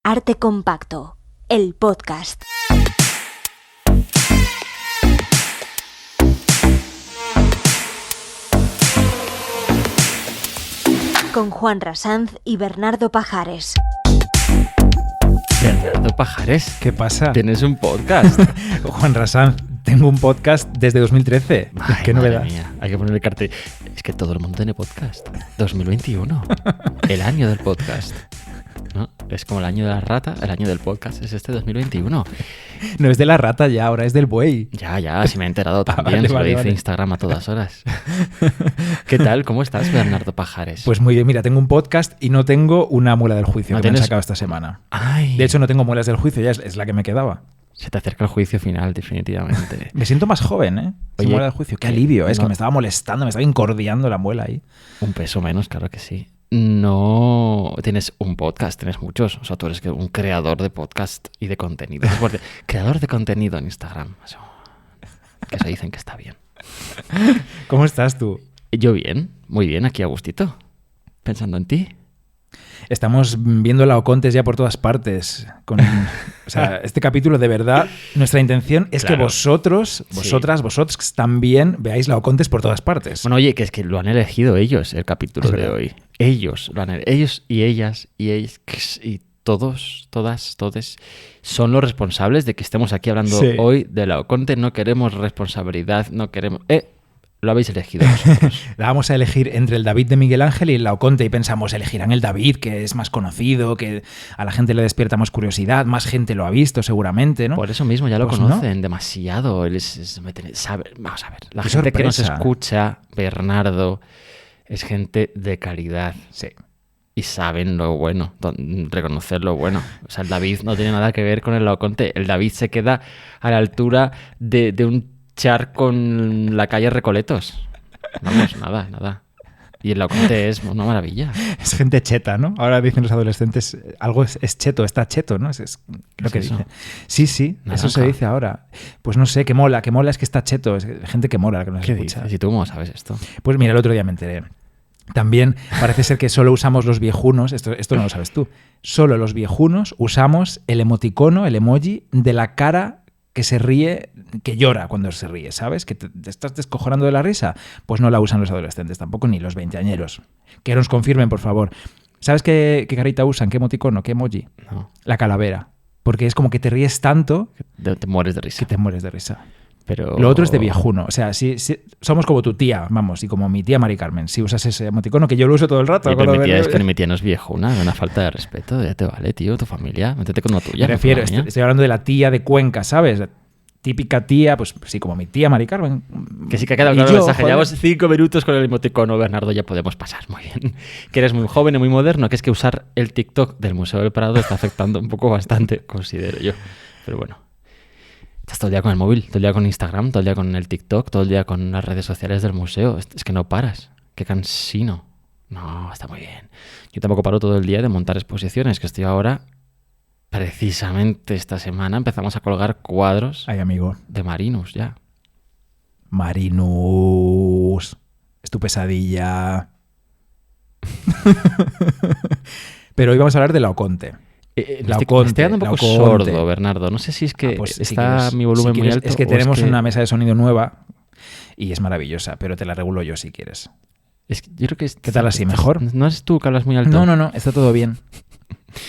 Arte Compacto, el podcast. Con Juan Rasanz y Bernardo Pajares. Bernardo Pajares, ¿qué pasa? Tienes un podcast. Juan Rasanz, tengo un podcast desde 2013. Ay, ¿Qué novedad? Madre mía, hay que ponerle cartel. Es que todo el mundo tiene podcast. 2021, el año del podcast. ¿No? Es como el año de la rata, el año del podcast es este 2021. No es de la rata ya, ahora es del buey. Ya, sí me he enterado también. Vale, se lo dice vale. Instagram a todas horas. ¿Qué tal? ¿Cómo estás, Bernardo Pajares? Pues muy bien, mira, tengo un podcast y no tengo una muela del juicio ¿No que me han tienes? sacado esta semana. Ay, De hecho, no tengo muelas del juicio, ya es la que me quedaba. se te acerca el juicio final, definitivamente. Me siento más joven, ¿eh? Sin Oye, muela del juicio. Qué alivio, es no- que me estaba molestando, me estaba incordiando la muela ahí. Un peso menos, claro que sí. No tienes un podcast, tienes muchos. O sea, tú eres un creador de podcast y de contenido. Es fuerte. Creador de contenido en Instagram. Eso, que se dicen que está bien. ¿Cómo estás tú? Yo bien, muy bien, aquí a gustito. Pensando en ti. Estamos viendo la Ocontes ya por todas partes. O sea, este capítulo, de verdad, nuestra intención es Claro. que vosotros también veáis la Ocontes por todas partes. Bueno, oye, que es que lo han elegido ellos, el capítulo Es de verdad. hoy. Ellos lo han ellos y ellas y ellos y todos, todas, todes son los responsables de que estemos aquí hablando Sí. hoy de la Oconte. No queremos responsabilidad, no queremos... Lo habéis elegido vosotros. La vamos a elegir entre el David de Miguel Ángel y el Laoconte y pensamos, elegirán el David, que es más conocido, que a la gente le despierta más curiosidad, más gente lo ha visto seguramente, ¿no? Por eso mismo ya lo Pues conocen demasiado. Él vamos a ver, la Qué gente que nos sorpresa. escucha, Bernardo, es gente de calidad. Sí. Y saben lo bueno, reconocer lo bueno. O sea, el David no tiene nada que ver con el Laoconte. El David se queda a la altura de un charco en la calle Recoletos. Vamos, nada. Y el Laoconte es una maravilla. Es gente cheta, ¿no? Ahora dicen los adolescentes, algo es cheto, está cheto, ¿no? Es lo que es eso? dicen. Sí, eso se Naranja. dice ahora. Pues no sé, que mola es que está cheto, es gente que mola la que nos ¿Qué escucha. dices? ¿Y tú cómo sabes esto? Pues mira, el otro día me enteré. También parece ser que solo usamos los viejunos, esto no lo sabes tú, solo los viejunos usamos el emoticono, el emoji de la cara que se ríe, que llora cuando se ríe, ¿sabes? Que te estás descojonando de la risa. Pues no la usan los adolescentes tampoco, ni los veinteañeros. Que nos confirmen, por favor. ¿Sabes qué carita usan? ¿Qué emoticono? ¿Qué emoji? No, La calavera. Porque es como que te ríes tanto te mueres de risa. que te mueres de risa. Pero... Lo otro es de viejuno. O sea, si somos como tu tía, vamos, y como mi tía Mari Carmen. Si usas ese emoticono, que yo lo uso todo el rato. Oye, pero cuando mi tía, veo- es que mi tía no es viejuna, es una falta de respeto. Ya te vale, tío, tu familia. Métete con la tuya. Me no con refiero, la mía. estoy hablando de la tía de Cuenca, ¿sabes? La típica tía, pues sí, como mi tía Mari Carmen. Que sí que ha quedado Y claro el yo, mensaje. joder. Llevamos 5 minutos con el emoticono, Bernardo, ya podemos pasar. Muy bien. Que eres muy joven y muy moderno, que es que usar el TikTok del Museo del Prado está afectando un poco bastante, considero yo. Pero bueno. Estás todo el día con el móvil, todo el día con Instagram, todo el día con el TikTok, todo el día con las redes sociales del museo. Es que no paras. Qué cansino. No, está muy bien. Yo tampoco paro todo el día de montar exposiciones, que estoy ahora... Precisamente esta semana empezamos a colgar cuadros Ay, amigo. de Marinus ya. Marinus. Es tu pesadilla. Pero hoy vamos a hablar de Laoconte. Me Laoconte, estoy dando un poco Laoconte. sordo, Bernardo. No sé si es que Pues, si está quieres- mi volumen si muy quieres, alto. es que o tenemos una mesa de sonido nueva y es maravillosa, pero te la regulo yo si quieres. es que yo creo que ¿Qué tal así? ¿Mejor? ¿No eres tú que hablas muy alto? No, está todo bien.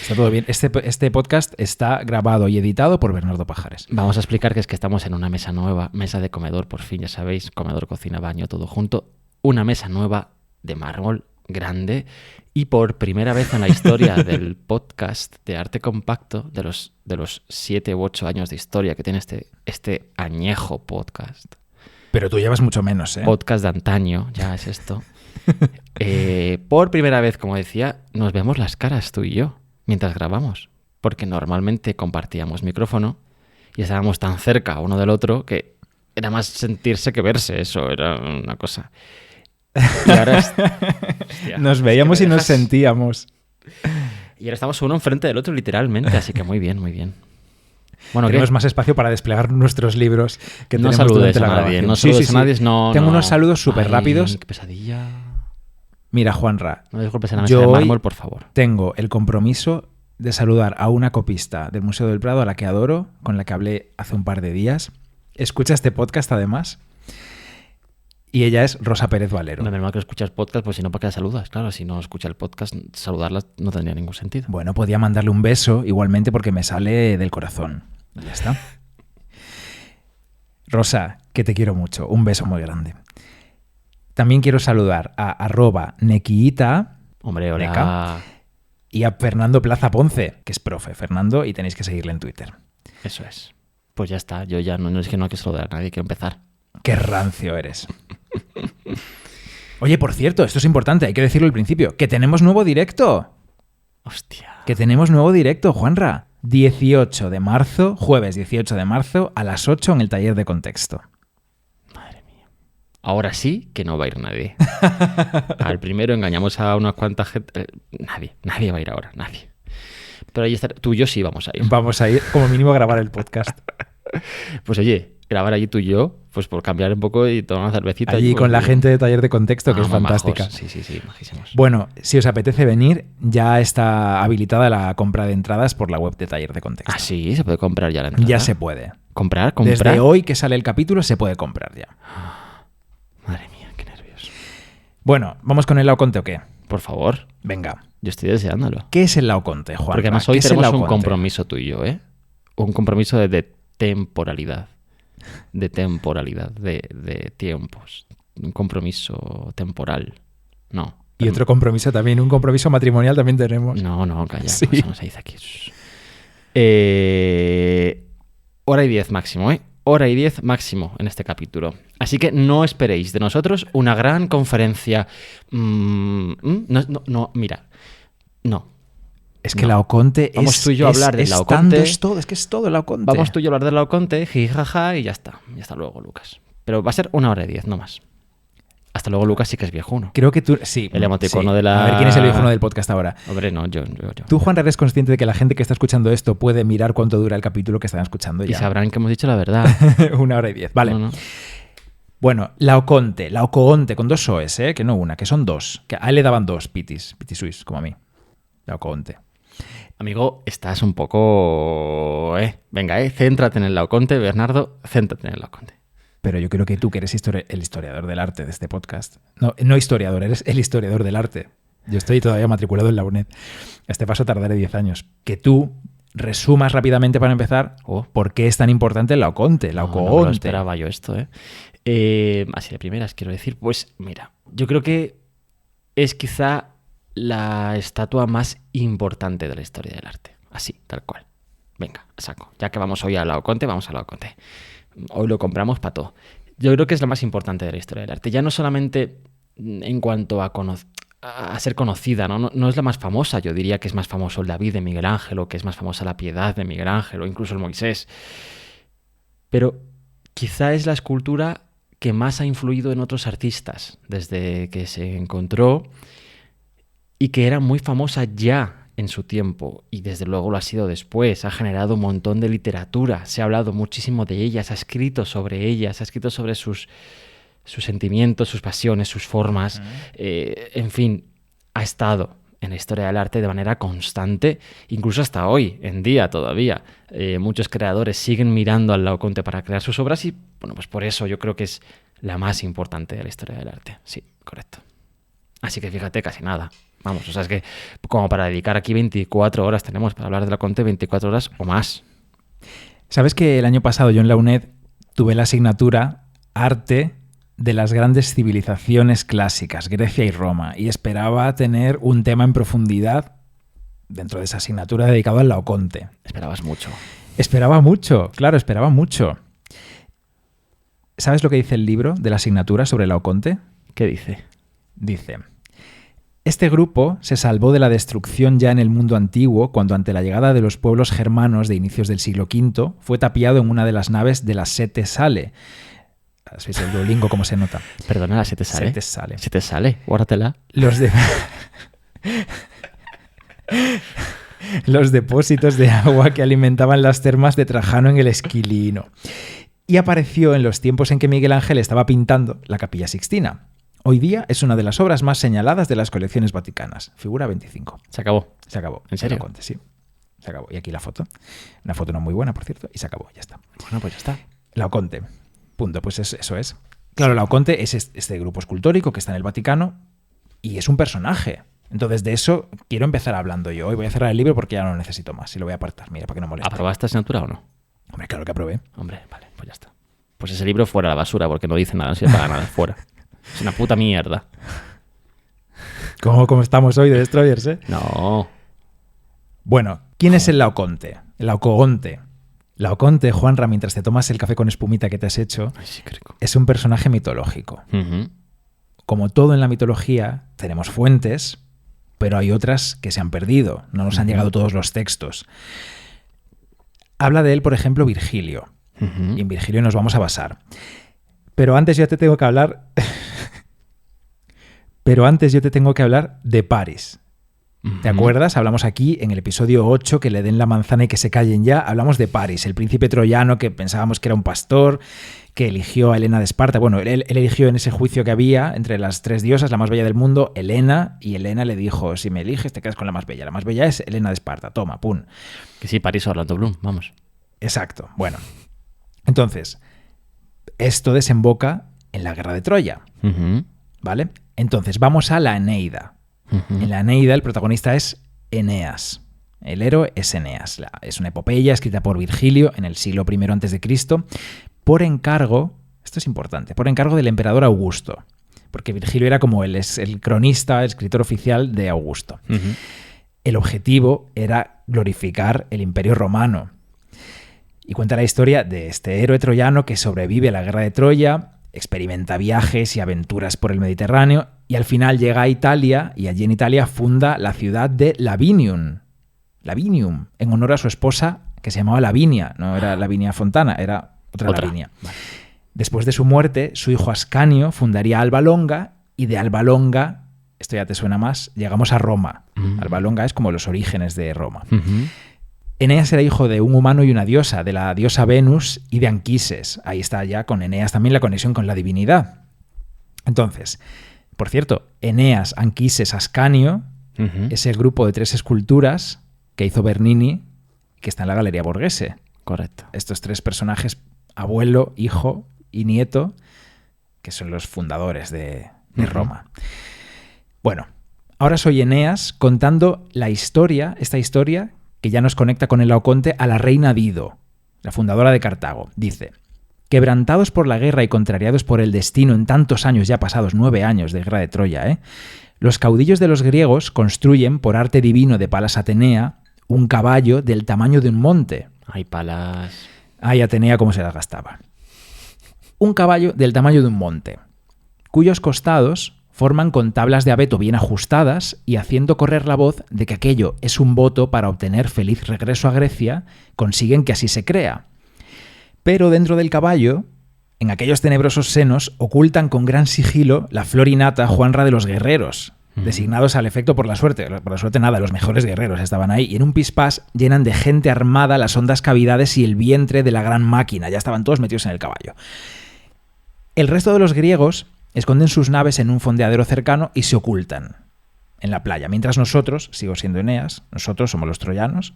Está todo bien. Este podcast está grabado y editado por Bernardo Pajares. Vamos a explicar que es que estamos en una mesa nueva, mesa de comedor, por fin, ya sabéis, comedor, cocina, baño, todo junto. Una mesa nueva de mármol grande y por primera vez en la historia del podcast de Arte Compacto, de los 7 u 8 años de historia que tiene este añejo podcast. Pero tú llevas mucho menos, ¿eh? Podcast de antaño, ya es esto. Por primera vez, como decía, nos vemos las caras tú y yo mientras grabamos, porque normalmente compartíamos micrófono y estábamos tan cerca uno del otro que era más sentirse que verse, eso era una cosa. Y ahora hostia, Nos es veíamos que y me nos dejas- sentíamos. Y ahora estamos uno enfrente del otro literalmente, así que muy bien, muy bien. Bueno, ¿qué? Tenemos más espacio para desplegar nuestros libros que No tenemos saludes durante a la nadie, grabación. no saludes a nadie, no. Tengo no. unos saludos súper Ay, rápidos. Qué pesadilla. Mira, Juanra, No des golpes en la mesa Yo de hoy- mármol, por favor. tengo el compromiso de saludar a una copista del Museo del Prado a la que adoro, con la que hablé hace un par de días. Escucha este podcast además. Y ella es Rosa Pérez Valero. No, normal que escuchas podcast, pues si no, ¿para qué la saludas? Claro, si no escucha el podcast, saludarla no tendría ningún sentido. Bueno, podía mandarle un beso igualmente porque me sale del corazón. Ya está. Rosa, que te quiero mucho. Un beso muy grande. También quiero saludar a @nequiita. Hombre, hola. Neca, y a Fernando Plaza Ponce, que es profe Fernando, y tenéis que seguirle en Twitter. Eso es. Pues ya está. Yo ya no es que no hay que saludar a nadie, quiero empezar. ¡Qué rancio eres! Oye, por cierto, esto es importante, hay que decirlo al principio, que tenemos nuevo directo. Hostia. Que tenemos nuevo directo, Juanra. 18 de marzo, jueves 18 de marzo, a las 8 en el taller de contexto. Madre mía. Ahora sí que no va a ir nadie. Al primero engañamos a unas cuantas gente. Nadie va a ir ahora, nadie. Pero ahí está. Tú y yo sí vamos a ir. Vamos a ir como mínimo a grabar el podcast. Pues oye, grabar allí tú y yo, pues por cambiar un poco y tomar una cervecita. Allí con la gente de taller de contexto, que es fantástica. Majos. Sí, majísimos. Bueno, si os apetece venir, ya está habilitada la compra de entradas por la web de taller de contexto. Ah, sí, se puede comprar ya la entrada. Ya se puede. ¿Comprar? Desde hoy que sale el capítulo se puede comprar ya. Madre mía, qué nervios. Bueno, ¿vamos con el Laoconte o qué? Por favor. Venga. Yo estoy deseándolo. ¿Qué es el Laoconte, Juan? Porque además hoy tenemos un compromiso tú y yo, ¿eh? Un compromiso de temporalidad. De tiempos. Un compromiso temporal. No. Y otro compromiso también, un compromiso matrimonial también tenemos. No, calla. Sí. Eso no se dice aquí. 1:10 máximo, ¿eh? 1:10 máximo en este capítulo. Así que no esperéis de nosotros una gran conferencia. No, mira. No. Es que Laoconte vamos tú y yo a hablar del Laoconte. Es que es todo Laoconte. Vamos tú y yo a hablar del Laoconte, jijaja, y ya está. Y hasta luego, Lucas. Pero va a ser 1:10, no más. Hasta luego, Lucas sí que es viejuno. Creo que tú... Sí. El emoticono sí. de la... A ver, ¿quién es el viejuno del podcast ahora? Hombre, no, yo. Tú, Juan, eres consciente de que la gente que está escuchando esto puede mirar cuánto dura el capítulo que están escuchando ya. Y sabrán que hemos dicho la verdad. 1:10. Vale. No. Bueno, Laoconte, con 2 oes, que no una, que son 2. Que a él le daban 2 pitisuis, como a mí. Laoconte. Amigo, estás un poco... Venga, céntrate en el Laoconte, Bernardo, céntrate en el Laoconte. Pero yo creo que tú, que eres el historiador del arte de este podcast. No historiador, eres el historiador del arte. Yo estoy todavía matriculado en la UNED. A este paso tardaré 10 años. Que tú resumas rápidamente para empezar por qué es tan importante el Laoconte. No lo esperaba yo esto, así de primeras quiero decir. Pues mira, yo creo que es quizá la estatua más importante de la historia del arte. Así, tal cual. Venga, saco. Ya que vamos hoy al Laoconte, vamos al Laoconte. Hoy lo compramos para todo. Yo creo que es la más importante de la historia del arte. Ya no solamente en cuanto a ser conocida, ¿no? No es la más famosa. Yo diría que es más famoso el David de Miguel Ángel, o que es más famosa la Piedad de Miguel Ángel, o incluso el Moisés. Pero quizá es la escultura que más ha influido en otros artistas desde que se encontró y que era muy famosa ya en su tiempo, y desde luego lo ha sido después. Ha generado un montón de literatura, se ha hablado muchísimo de ella, se ha escrito sobre ella, se ha escrito sobre sus sentimientos, sus pasiones, sus formas. En fin, ha estado en la historia del arte de manera constante, incluso hasta hoy en día todavía. Muchos creadores siguen mirando al Laoconte para crear sus obras y, bueno, pues por eso yo creo que es la más importante de la historia del arte. Sí, correcto. Así que fíjate, casi nada. Vamos, o sea, es que como para dedicar aquí 24 horas tenemos para hablar de Laoconte, 24 horas o más. ¿Sabes que el año pasado yo en la UNED tuve la asignatura Arte de las grandes civilizaciones clásicas, Grecia y Roma, y esperaba tener un tema en profundidad dentro de esa asignatura dedicado al Laoconte? Esperabas mucho. Esperaba mucho, claro, esperaba mucho. ¿Sabes lo que dice el libro de la asignatura sobre el Laoconte? ¿Qué dice? Dice: este grupo se salvó de la destrucción ya en el mundo antiguo cuando, ante la llegada de los pueblos germanos de inicios del siglo V, fue tapiado en una de las naves de la Sete Sale. Así es el Duolingo, como se nota. Perdona, ¿la Sete Sale? Sete Sale. Sete Sale, guárdatela. Los depósitos de agua que alimentaban las termas de Trajano en el Esquilino. Y apareció en los tiempos en que Miguel Ángel estaba pintando la Capilla Sixtina. Hoy día es una de las obras más señaladas de las colecciones vaticanas. Figura 25. Se acabó. Se acabó. ¿En serio? Laoconte, sí. Se acabó. Y aquí la foto. Una foto no muy buena, por cierto, y se acabó, ya está. Bueno, pues ya está. Laoconte. Punto, pues eso es. Claro, Laoconte es este grupo escultórico que está en el Vaticano y es un personaje. Entonces, de eso quiero empezar hablando yo. Hoy voy a cerrar el libro porque ya no lo necesito más y lo voy a apartar, mira, para que no moleste. ¿Aprobaste asignatura o no? Hombre, claro que aprobé. Hombre, vale, pues ya está. Pues ese libro fuera a la basura porque no dice nada, no sirve para nada, fuera. Es una puta mierda. ¿Cómo estamos hoy de Destroyers, eh? No. Bueno, ¿quién es el Laoconte? El Laocoonte. Laoconte, Juanra, mientras te tomas el café con espumita que te has hecho, Ay, sí, qué rico. es un personaje mitológico. Ujú. Como todo en la mitología, tenemos fuentes, pero hay otras que se han perdido. No nos han llegado todos los textos. Habla de él, por ejemplo, Virgilio. Ujú. Y en Virgilio nos vamos a basar. Pero antes yo te tengo que hablar... de Paris. ¿Te Ujú. acuerdas? Hablamos aquí en el episodio 8, que le den la manzana y que se callen ya. Hablamos de Paris, el príncipe troyano que pensábamos que era un pastor, que eligió a Helena de Esparta. Bueno, él eligió en ese juicio que había entre las 3 diosas, la más bella del mundo, Helena, y Helena le dijo, si me eliges te quedas con la más bella. La más bella es Helena de Esparta, toma, pum. Que sí, París o Orlando Bloom, vamos. Exacto, bueno. Entonces, esto desemboca en la guerra de Troya, Ujú. ¿vale? Entonces, vamos a la Eneida. Ujú. En la Eneida el protagonista es Eneas. El héroe es Eneas. Es una epopeya escrita por Virgilio en el siglo I a.C. por encargo, esto es importante, por encargo del emperador Augusto. Porque Virgilio era como el cronista, el escritor oficial de Augusto. Ujú. El objetivo era glorificar el Imperio Romano. Y cuenta la historia de este héroe troyano que sobrevive a la guerra de Troya, experimenta viajes y aventuras por el Mediterráneo y al final llega a Italia y allí en Italia funda la ciudad de Lavinium, en honor a su esposa que se llamaba Lavinia, no era Lavinia Fontana, era otra. Lavinia. Vale. Después de su muerte, su hijo Ascanio fundaría Alba Longa y de Alba Longa, esto ya te suena más, llegamos a Roma. Alba Longa es como los orígenes de Roma. Ujú. Eneas era hijo de un humano y una diosa, de la diosa Venus y de Anquises. Ahí está ya con Eneas también la conexión con la divinidad. Entonces, por cierto, Eneas, Anquises, Ascanio Ujú. es el grupo de 3 esculturas que hizo Bernini, que está en la Galería Borghese. Correcto. Estos 3 personajes, abuelo, hijo y nieto, que son los fundadores de Roma. Bueno, ahora soy Eneas contando esta historia que ya nos conecta con el Laoconte, a la reina Dido, la fundadora de Cartago. Dice, quebrantados por la guerra y contrariados por el destino en tantos años ya pasados, 9 años de guerra de Troya, los caudillos de los griegos construyen, por arte divino de Palas Atenea, un caballo del tamaño de un monte. Hay palas. Ay, Atenea cómo se las gastaba. Un caballo del tamaño de un monte, cuyos costados forman con tablas de abeto bien ajustadas y haciendo correr la voz de que aquello es un voto para obtener feliz regreso a Grecia, consiguen que así se crea. Pero dentro del caballo, en aquellos tenebrosos senos, ocultan con gran sigilo la flor innata Juanra de los guerreros, designados al efecto por la suerte. Por la suerte nada, los mejores guerreros estaban ahí. Y en un pispás llenan de gente armada las hondas cavidades y el vientre de la gran máquina. Ya estaban todos metidos en el caballo. El resto de los griegos esconden sus naves en un fondeadero cercano y se ocultan en la playa. Mientras nosotros, sigo siendo Eneas, nosotros somos los troyanos,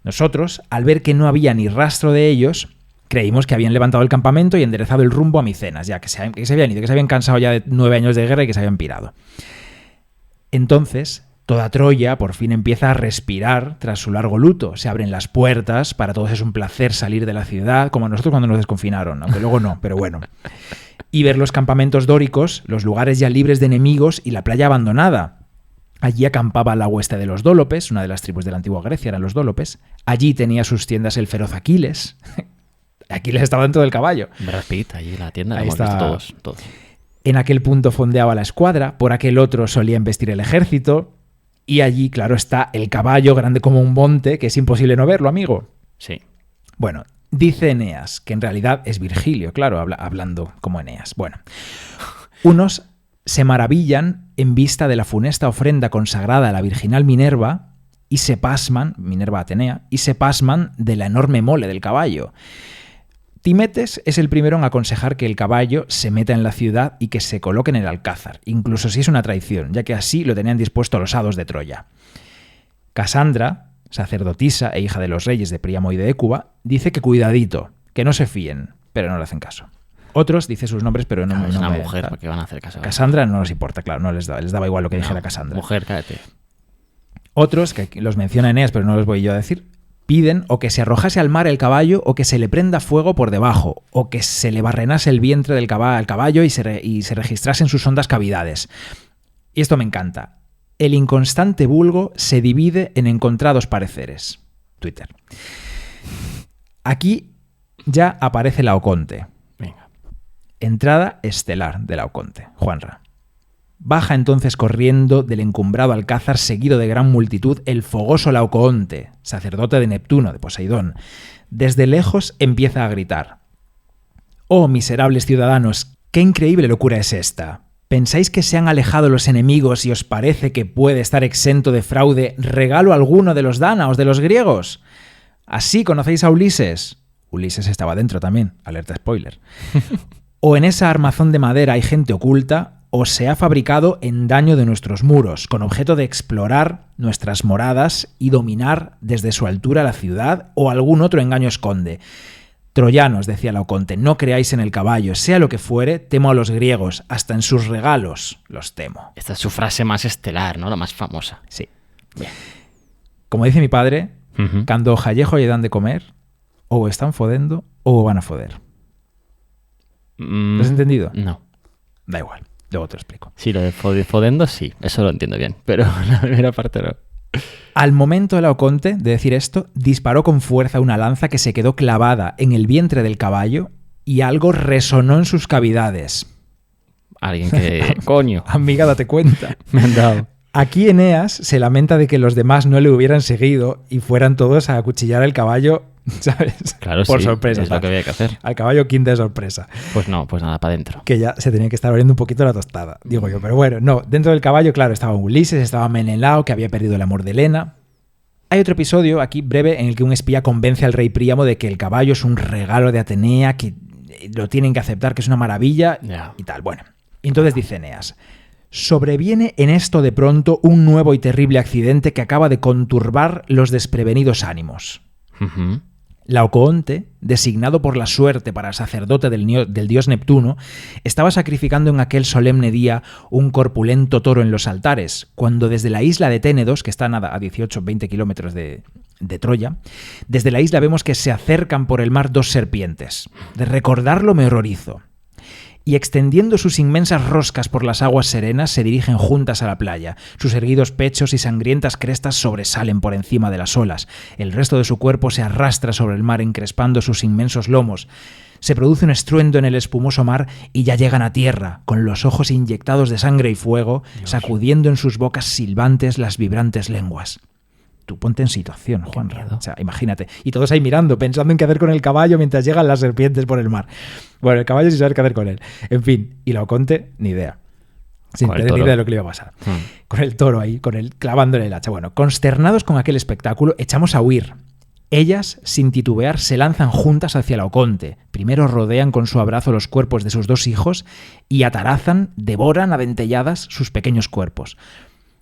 nosotros, al ver que no había ni rastro de ellos, creímos que habían levantado el campamento y enderezado el rumbo a Micenas, ya que se habían ido, que se habían cansado ya de 9 años de guerra y que se habían pirado. Entonces, toda Troya por fin empieza a respirar tras su largo luto. Se abren las puertas, para todos es un placer salir de la ciudad, como nosotros cuando nos desconfinaron, aunque luego no, pero bueno. Y ver los campamentos dóricos, los lugares ya libres de enemigos y la playa abandonada. Allí acampaba la hueste de los Dólopes, una de las tribus de la antigua Grecia eran los Dólopes. Allí tenía sus tiendas el feroz Aquiles. Aquiles estaba dentro del caballo. Brad Pitt, allí en la tienda, Ahí lo hemos está. visto todos. En aquel punto fondeaba la escuadra, por aquel otro solía embestir el ejército, y allí, claro, está el caballo grande como un monte, que es imposible no verlo, amigo. Sí. Bueno, dice Eneas, que en realidad es Virgilio, claro, hablando como Eneas. Bueno, unos se maravillan en vista de la funesta ofrenda consagrada a la virginal Minerva y se pasman, Minerva Atenea, y se pasman de la enorme mole del caballo. Timetes es el primero en aconsejar que el caballo se meta en la ciudad y que se coloque en el alcázar, incluso si es una traición, ya que así lo tenían dispuesto los hados de Troya. Casandra, sacerdotisa e hija de los reyes de Príamo y de Écuba, dice que cuidadito, que no se fíen, pero no le hacen caso. Otros dice sus nombres, pero no, Claro, es no una me- mujer, ¿por qué van a hacer caso? Cassandra no les importa, claro, no les daba igual lo que dijera No, Cassandra. Mujer, cállate. Otros, que los menciona Eneas, pero no los voy yo a decir, piden o que se arrojase al mar el caballo o que se le prenda fuego por debajo o que se le barrenase el vientre del al caballo y se registrase en sus hondas cavidades. Y esto me encanta. El inconstante vulgo se divide en encontrados pareceres. Twitter. Aquí ya aparece Laoconte. Venga. Entrada estelar de Laoconte. Juanra. Baja entonces corriendo del encumbrado alcázar seguido de gran multitud el fogoso Laocoonte, sacerdote de Neptuno, de Poseidón. Desde lejos empieza a gritar. «Oh, miserables ciudadanos, qué increíble locura es esta. ¿Pensáis que se han alejado los enemigos y os parece que puede estar exento de fraude regalo alguno de los dánaos, de los griegos? ¿Así conocéis a Ulises?» Ulises estaba dentro también, alerta spoiler. «O en esa armazón de madera hay gente oculta, o se ha fabricado en daño de nuestros muros, con objeto de explorar nuestras moradas y dominar desde su altura la ciudad, o algún otro engaño esconde. Troyanos, decía Laoconte, no creáis en el caballo, sea lo que fuere, temo a los griegos, hasta en sus regalos los temo». Esta es su frase más estelar, ¿no? La más famosa. Sí. Como dice mi padre, Ujú. cando o jallejo lle dan de comer, ou están fodendo ou van a foder. ¿Lo has entendido? No. Da igual, luego te lo explico. Sí, lo de fodendo sí, eso lo entiendo bien, pero la primera parte no. Al momento de Laoconte de decir esto, disparó con fuerza una lanza que se quedó clavada en el vientre del caballo y algo resonó en sus cavidades. Alguien que... Coño, Amiga, date cuenta. me han dado. Aquí Eneas se lamenta de que los demás no le hubieran seguido y fueran todos a acuchillar al caballo, ¿sabes? Claro, Por sí, sorpresa. es lo que había que hacer. Al caballo quinta de sorpresa. Pues no, pues nada, para adentro. Que ya se tenía que estar abriendo un poquito la tostada, digo yo. Pero bueno, no, dentro del caballo, claro, estaba Ulises, estaba Menelao, que había perdido el amor de Helena. Hay otro episodio aquí breve en el que un espía convence al rey Príamo de que el caballo es un regalo de Atenea, que lo tienen que aceptar, que es una maravilla Ya. y tal. Bueno, y entonces dice Eneas: sobreviene en esto de pronto un nuevo y terrible accidente que acaba de conturbar los desprevenidos ánimos. Ujú. Laocoonte, designado por la suerte para sacerdote del dios Neptuno, estaba sacrificando en aquel solemne día un corpulento toro en los altares, cuando desde la isla de Ténedos, que está nada a 18-20 kilómetros de Troya, desde la isla vemos que se acercan por el mar dos serpientes. De recordarlo me horrorizo. Y extendiendo sus inmensas roscas por las aguas serenas se dirigen juntas a la playa. Sus erguidos pechos y sangrientas crestas sobresalen por encima de las olas. El resto de su cuerpo se arrastra sobre el mar encrespando sus inmensos lomos. Se produce un estruendo en el espumoso mar y ya llegan a tierra, con los ojos inyectados de sangre y fuego, sacudiendo en sus bocas silbantes las vibrantes lenguas. Tú ponte en situación, Juan. miedo. O sea, imagínate. Y todos ahí mirando, pensando en qué hacer con el caballo mientras llegan las serpientes por el mar. Bueno, el caballo sin saber qué hacer con él. En fin, y Laoconte, ni idea. Sin Con el tener ni toro. idea de lo que le iba a pasar. Hmm. Con el toro ahí, con él clavándole el hacha. Bueno, consternados con aquel espectáculo, echamos a huir. Ellas, sin titubear, se lanzan juntas hacia Laoconte. Primero rodean con su abrazo los cuerpos de sus dos hijos y atarazan, devoran a dentelladas sus pequeños cuerpos.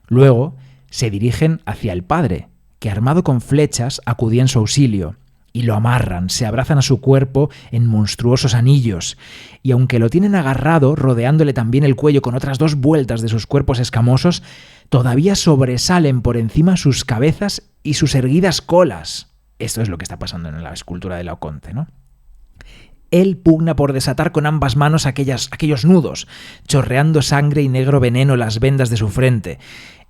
Luego se dirigen hacia el padre, que armado con flechas acudía en su auxilio, y lo amarran, se abrazan a su cuerpo en monstruosos anillos, y aunque lo tienen agarrado, rodeándole también el cuello con otras dos vueltas de sus cuerpos escamosos, todavía sobresalen por encima sus cabezas y sus erguidas colas. Esto es lo que está pasando en la escultura de Laoconte, ¿no? Él pugna por desatar con ambas manos aquellos nudos, chorreando sangre y negro veneno las vendas de su frente,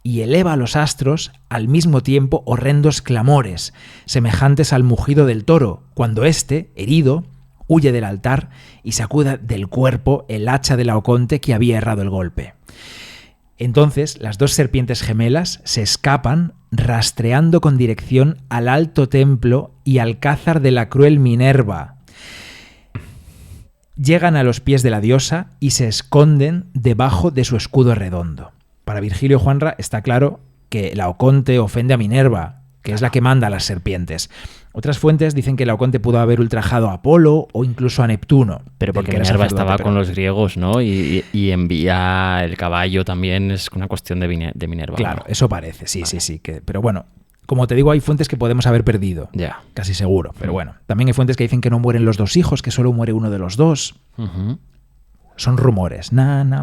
y eleva a los astros al mismo tiempo horrendos clamores, semejantes al mugido del toro, cuando éste, herido, huye del altar y sacuda del cuerpo el hacha de Laoconte que había errado el golpe. Entonces las dos serpientes gemelas se escapan, rastreando con dirección al alto templo y alcázar de la cruel Minerva. Llegan a los pies de la diosa y se esconden debajo de su escudo redondo. Para Virgilio Juanra está claro que Laoconte ofende a Minerva, que es la que manda a las serpientes. Otras fuentes dicen que Laoconte pudo haber ultrajado a Apolo o incluso a Neptuno. Pero del porque que era Minerva sacerdote, estaba pero- con los griegos, ¿no? Y envía el caballo también, es una cuestión de Minerva. Claro, ¿no? eso parece, sí, Vale. sí. Pero bueno, Como te digo, hay fuentes que podemos haber perdido, Ya. casi seguro, pero bueno. También hay fuentes que dicen que no mueren los dos hijos, que solo muere uno de los dos. Ujú. Son rumores.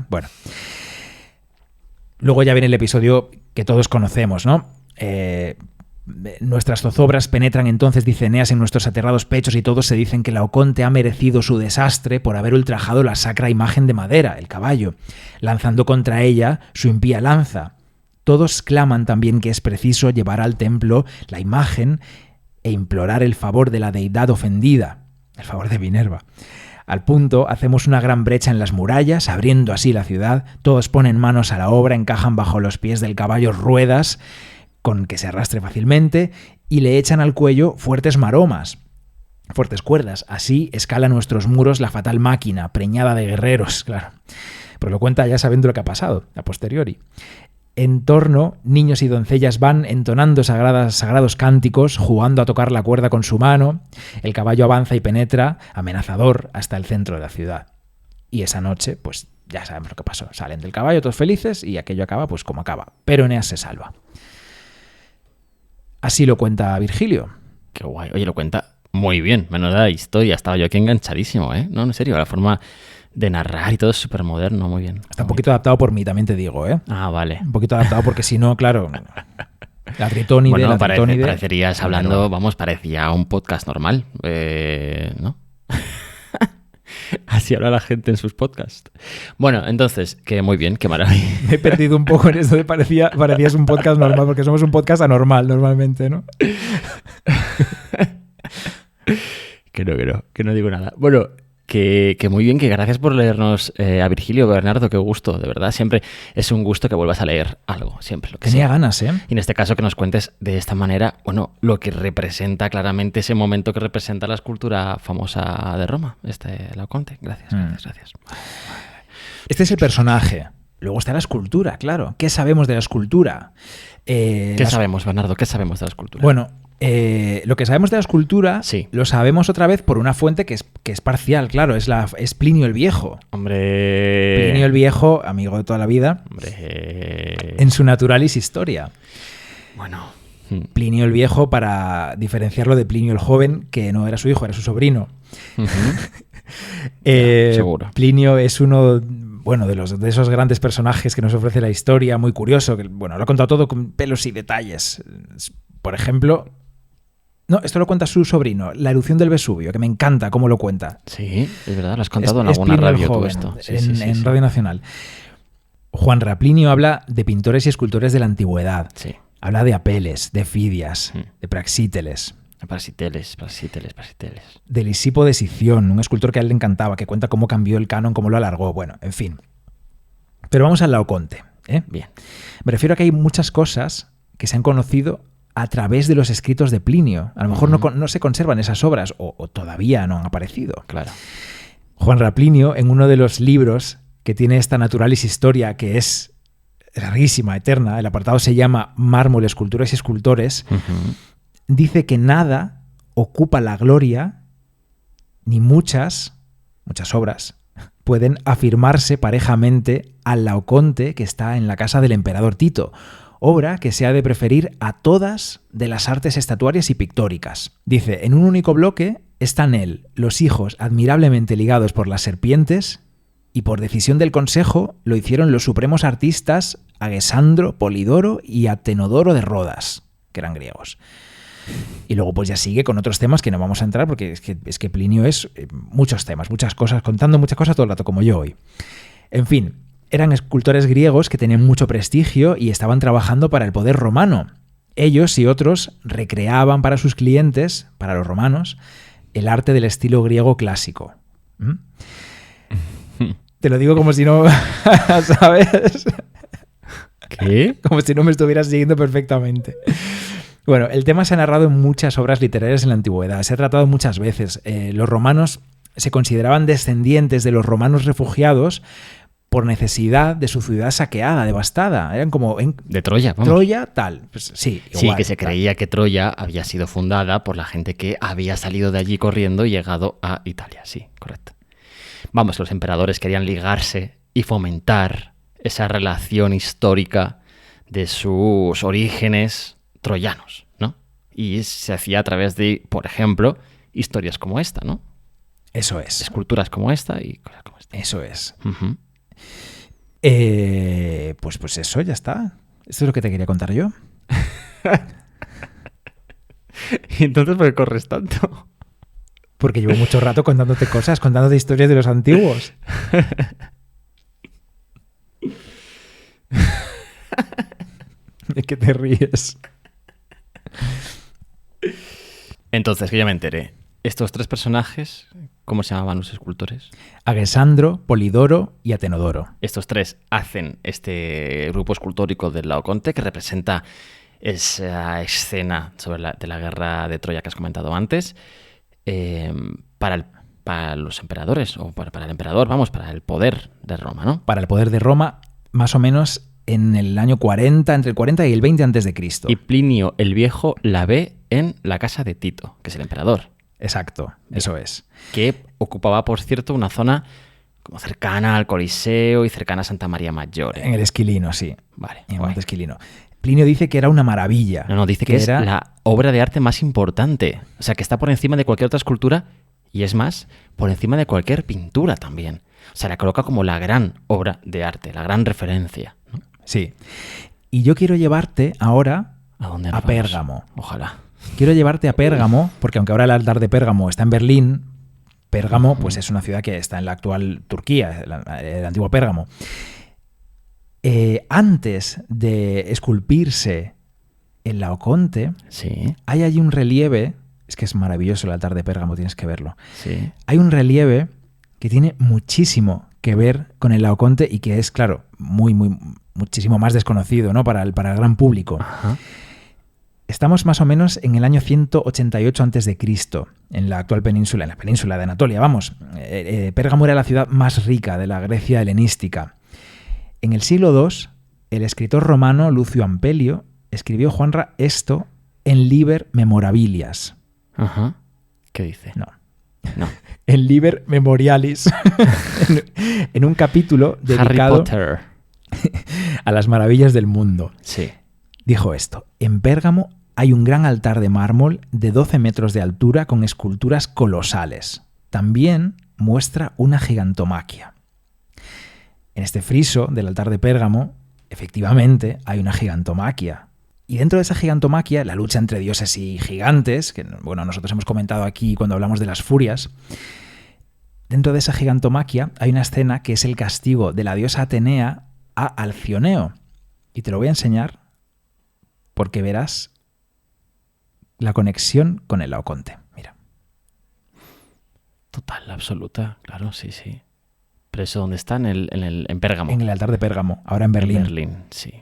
Bueno. Luego ya viene el episodio que todos conocemos, ¿no? Nuestras zozobras penetran entonces, dice Eneas, en nuestros aterrados pechos y todos se dicen que Laoconte ha merecido su desastre por haber ultrajado la sacra imagen de madera, el caballo, lanzando contra ella su impía lanza. Todos claman también que es preciso llevar al templo la imagen e implorar el favor de la deidad ofendida, el favor de Minerva. Al punto, hacemos una gran brecha en las murallas, abriendo así la ciudad. Todos ponen manos a la obra, encajan bajo los pies del caballo ruedas con que se arrastre fácilmente y le echan al cuello fuertes maromas, fuertes cuerdas. Así escala nuestros muros la fatal máquina, preñada de guerreros, claro. Pero lo cuenta ya sabiendo lo que ha pasado, a posteriori. En torno, niños y doncellas van entonando sagrados cánticos, jugando a tocar la cuerda con su mano. El caballo avanza y penetra, amenazador, hasta el centro de la ciudad. Y esa noche, pues ya sabemos lo que pasó. Salen del caballo todos felices y aquello acaba pues como acaba. Pero Eneas se salva. Así lo cuenta Virgilio. Qué guay. Oye, lo cuenta muy bien. Menuda historia. Estaba yo aquí enganchadísimo, ¿eh? No, en serio, la forma de narrar y todo es súper moderno, muy bien. Está un poquito adaptado por mí, también te digo, ¿eh? Ah, vale. Un poquito adaptado porque si no, claro, la tritónide, Bueno, la tritónide... parecerías hablando, vamos, parecía un podcast normal, ¿no? Así habla la gente en sus podcasts. Bueno, entonces, que muy bien, qué maravilla. Me he perdido un poco en esto de parecías un podcast normal, porque somos un podcast anormal normalmente, ¿no? Que no digo nada. Bueno, que muy bien, que gracias por leernos a Virgilio, Bernardo, qué gusto, de verdad. Siempre es un gusto que vuelvas a leer algo, siempre. Lo que Tenía sea. ganas, ¿eh? Y en este caso que nos cuentes de esta manera, bueno, lo que representa claramente ese momento que representa la escultura famosa de Roma, Laoconte. Gracias. Este es el personaje. Luego está la escultura, claro. ¿Qué sabemos de la escultura? ¿Qué sabemos, Bernardo? ¿Qué sabemos de la escultura? Bueno, lo que sabemos de la escultura Sí. lo sabemos otra vez por una fuente que es parcial, claro. Es Plinio el Viejo. Hombre... Plinio el Viejo, amigo de toda la vida, en su Naturalis Historia. Bueno... Plinio el Viejo, para diferenciarlo de Plinio el Joven, que no era su hijo, era su sobrino. Seguro. Plinio es uno, bueno, de esos grandes personajes que nos ofrece la historia, muy curioso, que, bueno, lo ha contado todo con pelos y detalles. Por ejemplo, no, esto lo cuenta su sobrino, la erupción del Vesubio, que me encanta cómo lo cuenta. Sí, es verdad, lo has contado en Es alguna Plinio el radio tú Joven, esto. Sí, en Radio Nacional. Juan Raplinio habla de pintores y escultores de la antigüedad. Sí. Habla de Apeles, de Fidias, de Praxíteles. Praxíteles. De Lisipo de Sición, un escultor que a él le encantaba, que cuenta cómo cambió el canon, cómo lo alargó, bueno, en fin. Pero vamos al Laoconte, ¿eh? Bien. Me refiero a que hay muchas cosas que se han conocido a través de los escritos de Plinio. A lo mejor no se conservan esas obras o todavía no han aparecido. Claro. Juan Raplinio, en uno de los libros que tiene esta Naturalis Historia, que es larguísima, eterna, el apartado se llama Mármol, Esculturas y Escultores, dice que nada ocupa la gloria, ni muchas obras pueden afirmarse parejamente al Laoconte que está en la casa del emperador Tito, obra que se ha de preferir a todas de las artes estatuarias y pictóricas. Dice, en un único bloque están él, los hijos admirablemente ligados por las serpientes, y por decisión del consejo lo hicieron los supremos artistas Agesandro, Polidoro y Atenodoro de Rodas, que eran griegos. Y luego pues ya sigue con otros temas que no vamos a entrar porque es que Plinio es muchos temas, muchas cosas, contando muchas cosas todo el rato, como yo hoy. En fin, eran escultores griegos que tenían mucho prestigio y estaban trabajando para el poder romano. Ellos y otros recreaban para sus clientes, para los romanos, el arte del estilo griego clásico. Te lo digo como si no, ¿sabes? ¿Qué? Como si no me estuvieras siguiendo perfectamente. Bueno, el tema se ha narrado en muchas obras literarias en la antigüedad, se ha tratado muchas veces. Los romanos se consideraban descendientes de los romanos refugiados por necesidad de su ciudad saqueada, devastada. Eran como... De Troya, vamos. Troya, tal. Pues, sí, igual, sí, que se creía que Troya había sido fundada por la gente que había salido de allí corriendo y llegado a Italia. Sí, correcto. Vamos, los emperadores querían ligarse y fomentar esa relación histórica de sus orígenes troyanos, Y se hacía a través de, por ejemplo, historias como esta, ¿no? Eso es. Esculturas como esta y cosas como esta. Eso es. Ujú. Pues eso, ya está. Esto es lo que te quería contar yo. ¿Y entonces por qué corres tanto? Porque llevo mucho rato contándote cosas, contándote historias de los antiguos. ¿De qué te ríes? Entonces, que ya me enteré. Estos tres personajes, ¿cómo se llamaban los escultores? Agesandro, Polidoro y Atenodoro. Estos tres hacen este grupo escultórico del Laoconte que representa esa escena de la guerra de Troya que has comentado antes, para los emperadores, o para el emperador, para el poder de Roma, ¿no? Para el poder de Roma, más o menos en el año 40, entre el 40 y el 20 antes de Cristo. Y Plinio el Viejo la ve en la casa de Tito, que es el emperador. Exacto, eso es. Que ocupaba, por cierto, una zona como cercana al Coliseo y cercana a Santa María Maggiore. En el Esquilino, sí. Vale, En el guay. Monte Esquilino. Plinio dice que era una maravilla. No, dice que es la obra de arte más importante. O sea, que está por encima de cualquier otra escultura y, es más, por encima de cualquier pintura también. O sea, la coloca como la gran obra de arte, la gran referencia, ¿no? Sí. Y yo quiero llevarte ahora ¿A dónde a nos vamos? Pérgamo. Ojalá. Quiero llevarte a Pérgamo, porque aunque ahora el altar de Pérgamo está en Berlín, Pérgamo pues es una ciudad que está en la actual Turquía, el antiguo Pérgamo. Antes de esculpirse el Laoconte, Sí, hay allí un relieve, es que es maravilloso el altar de Pérgamo, tienes que verlo. sí. Hay un relieve que tiene muchísimo que ver con el Laoconte y que es, claro, muchísimo más desconocido, ¿no? para el gran público. Ajá. Estamos más o menos en el año 188 a.C., en la actual península, en la península de Anatolia. Vamos, Pérgamo era la ciudad más rica de la Grecia helenística. En el siglo II, el escritor romano Lucio Ampelio escribió, Juanra, esto en Liber Memorabilias. Ajá. ¿Qué dice? No. No. En Liber Memorialis, en un capítulo Harry dedicado Potter. a las maravillas del mundo. Sí. Dijo esto: en Pérgamo hay un gran altar de mármol de 12 metros de altura con esculturas colosales. También muestra una gigantomaquia. En este friso del altar de Pérgamo, efectivamente, hay una gigantomaquia. Y dentro de esa gigantomaquia, la lucha entre dioses y gigantes, que bueno, nosotros hemos comentado aquí cuando hablamos de las furias, dentro de esa gigantomaquia hay una escena que es el castigo de la diosa Atenea a Alcioneo. Y te lo voy a enseñar porque verás la conexión con el Laoconte. Mira. Total, absoluta. Claro, sí, sí. Pero eso, ¿dónde está? En Pérgamo. En el altar de Pérgamo, ahora en Berlín. En Berlín, sí.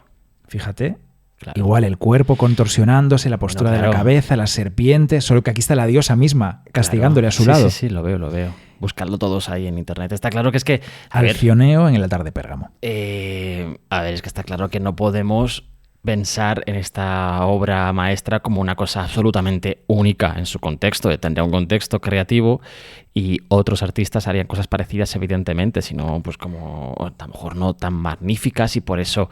Fíjate. Claro. Igual el cuerpo contorsionándose, la postura Bueno, de la claro. cabeza, las serpientes, solo que aquí está la diosa misma castigándole a su Claro. lado. Sí, lo veo. Buscadlo todos ahí en internet. Está claro que es que... A ver, Alcioneo en el altar de Pérgamo. es que está claro que no podemos pensar en esta obra maestra como una cosa absolutamente única en su contexto. Tendría un contexto creativo y otros artistas harían cosas parecidas, evidentemente, sino pues como a lo mejor no tan magníficas, y por eso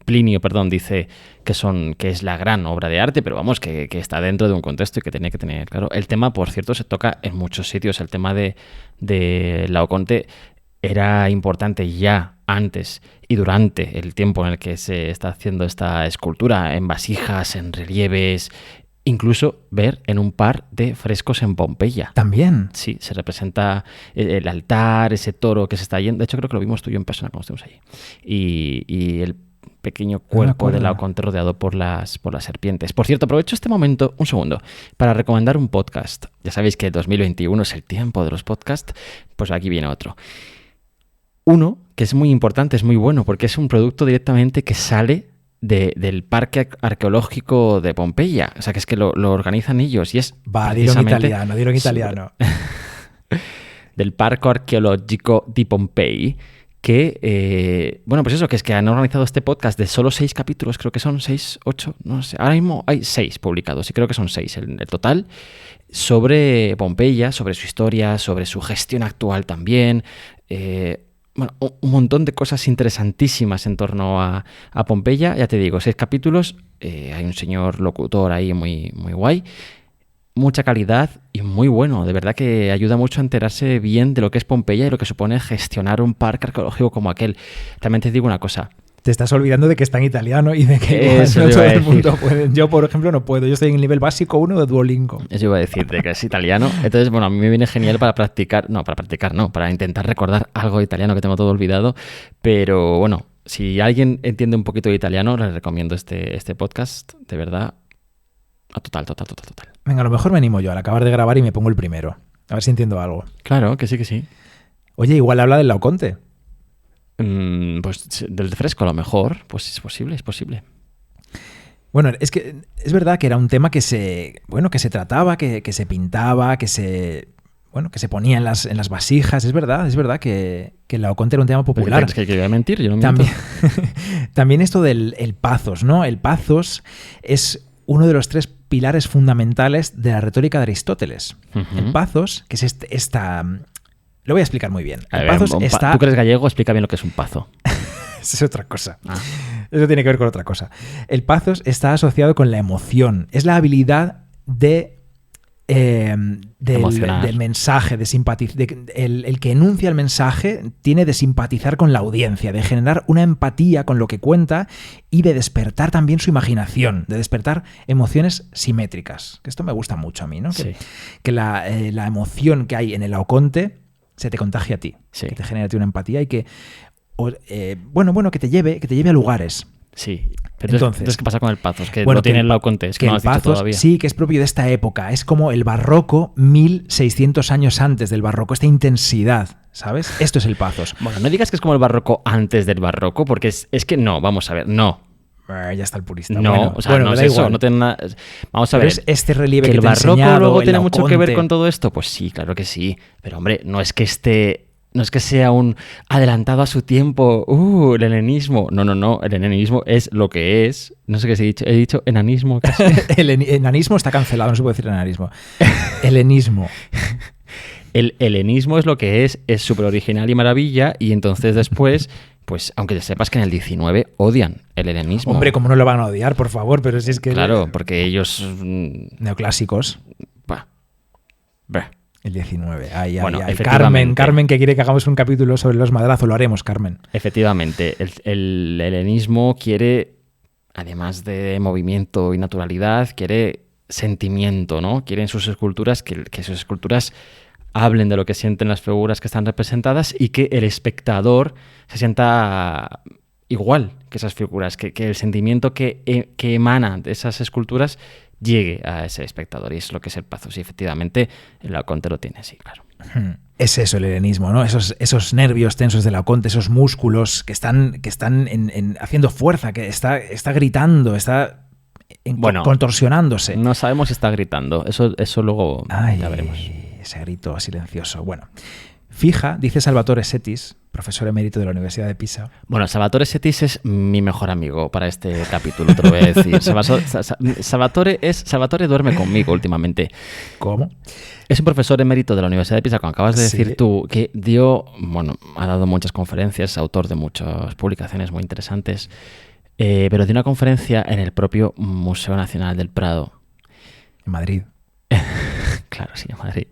Plinio, dice que es la gran obra de arte, pero vamos, que está dentro de un contexto y que tiene que tener claro. El tema, por cierto, se toca en muchos sitios. El tema de Laoconte era importante ya antes y durante el tiempo en el que se está haciendo esta escultura, en vasijas, en relieves, incluso ver en un par de frescos en Pompeya. También. Sí, se representa el altar, ese toro que se está yendo. De hecho, creo que lo vimos tú y yo en persona cuando estuvimos allí. Y el pequeño cuerpo de Laoconte rodeado por las serpientes. Por cierto, aprovecho este momento, un segundo, para recomendar un podcast. Ya sabéis que 2021 es el tiempo de los podcasts, pues aquí viene otro. Uno que es muy importante, es muy bueno, porque es un producto directamente que sale del Parque Arqueológico de Pompeya. O sea, que es que lo organizan ellos y es Va, dilo en italiano. Del Parco Arqueológico di Pompei, que, pues eso, que es que han organizado este podcast de solo 6 capítulos, creo que son 6, 8, no sé. Ahora mismo hay 6 publicados y creo que son 6 el total, sobre Pompeya, sobre su historia, sobre su gestión actual también. bueno, un montón de cosas interesantísimas en torno a Pompeya. Ya te digo, 6 capítulos, hay un señor locutor ahí muy, muy guay, mucha calidad y muy bueno. De verdad que ayuda mucho a enterarse bien de lo que es Pompeya y lo que supone gestionar un parque arqueológico como aquel. También te digo una cosa. Te estás olvidando de que está en italiano y de que igual Eso no te iba todo a el decir. mundo puede. Yo, por ejemplo, no puedo. Yo estoy en el nivel básico 1 de Duolingo. Eso iba a decirte, que es italiano. Entonces, bueno, a mí me viene genial para intentar recordar algo de italiano que tengo todo olvidado. Pero bueno, si alguien entiende un poquito de italiano, les recomiendo este podcast, de verdad, a total. Venga, a lo mejor me animo yo al acabar de grabar y me pongo el primero. A ver si entiendo algo. Claro, que sí. Oye, igual habla del Laoconte. Pues del fresco a lo mejor, pues es posible. Bueno, es que es verdad que era un tema que se trataba, que se pintaba, que se ponía en las vasijas. Es verdad que el Laoconte era un tema popular. Es que voy a mentir, yo no miento. También esto del el pathos, ¿no? El pathos es uno de los 3 pilares fundamentales de la retórica de Aristóteles. Ujú. El pathos, que es esta... Lo voy a explicar muy bien. A El ver, pathos está... Tú que eres gallego, explica bien lo que es un pazo. Eso es otra cosa. Ah. Eso tiene que ver con otra cosa. El pathos está asociado con la emoción. Es la habilidad Emocionar. del mensaje, de simpatizar. El que enuncia el mensaje tiene de simpatizar con la audiencia, de generar una empatía con lo que cuenta y de despertar también su imaginación, de despertar emociones simétricas. Que esto me gusta mucho a mí, ¿no? Sí. Que la emoción que hay en el Laoconte se te contagia a ti, Sí. que te genera a ti una empatía y que que te lleve a lugares. Sí. Pero entonces, ¿qué pasa con el pathos? Que Bueno, lo tiene que el Laoconte, es que que no lo el has dicho pathos todavía. sí que es propio de esta época. Es como el barroco 1600 años antes del barroco. Esta intensidad, ¿sabes? Esto es el pathos. Bueno, no digas que es como el barroco antes del barroco, porque es que no, vamos a ver, no. Ya está el purista. No, Bueno, o sea, no me es da eso, igual. no tiene nada... Vamos a Pero ver, es este relieve ¿que que el te he barroco enseñado, luego el tiene mucho que ver Laoconte. con todo esto? Pues sí, claro que sí. Pero hombre, no es que sea un adelantado a su tiempo, el helenismo. No, el helenismo es lo que es. No sé qué he dicho enanismo casi. El enanismo está cancelado, no se puede decir enanismo. Helenismo. El helenismo es lo que es súper original y maravilla, y entonces después, pues aunque sepas que en el 19 odian el helenismo. Hombre, ¿cómo no lo van a odiar, por favor? Pero si es que... Claro, porque ellos... Neoclásicos. bah. El 19. Ay, Bueno, ay. efectivamente. Carmen, que quiere que hagamos un capítulo sobre los madrazos. Lo haremos, Carmen. Efectivamente, el helenismo quiere, además de movimiento y naturalidad, quiere sentimiento, ¿no? Quiere en sus esculturas que sus esculturas hablen de lo que sienten las figuras que están representadas y que el espectador se sienta igual que esas figuras, que el sentimiento que emana de esas esculturas llegue a ese espectador, y es lo que es el pathos. Y efectivamente el Laoconte lo tiene, sí, claro. Es eso el helenismo, ¿no? Esos nervios tensos de Laoconte, esos músculos que están haciendo fuerza, que está gritando, está contorsionándose. No sabemos si está gritando. Eso luego ya veremos. Ese grito silencioso. Bueno, fija, dice Salvatore Setis, profesor emérito de la Universidad de Pisa. Bueno, Salvatore Setis es mi mejor amigo para este capítulo, te lo voy a decir. Salvatore duerme conmigo últimamente. ¿Cómo? Es un profesor emérito de la Universidad de Pisa, como acabas de decir Sí. tú, que ha dado muchas conferencias, autor de muchas publicaciones muy interesantes, pero dio una conferencia en el propio Museo Nacional del Prado. En Madrid. Claro, sí, en Madrid.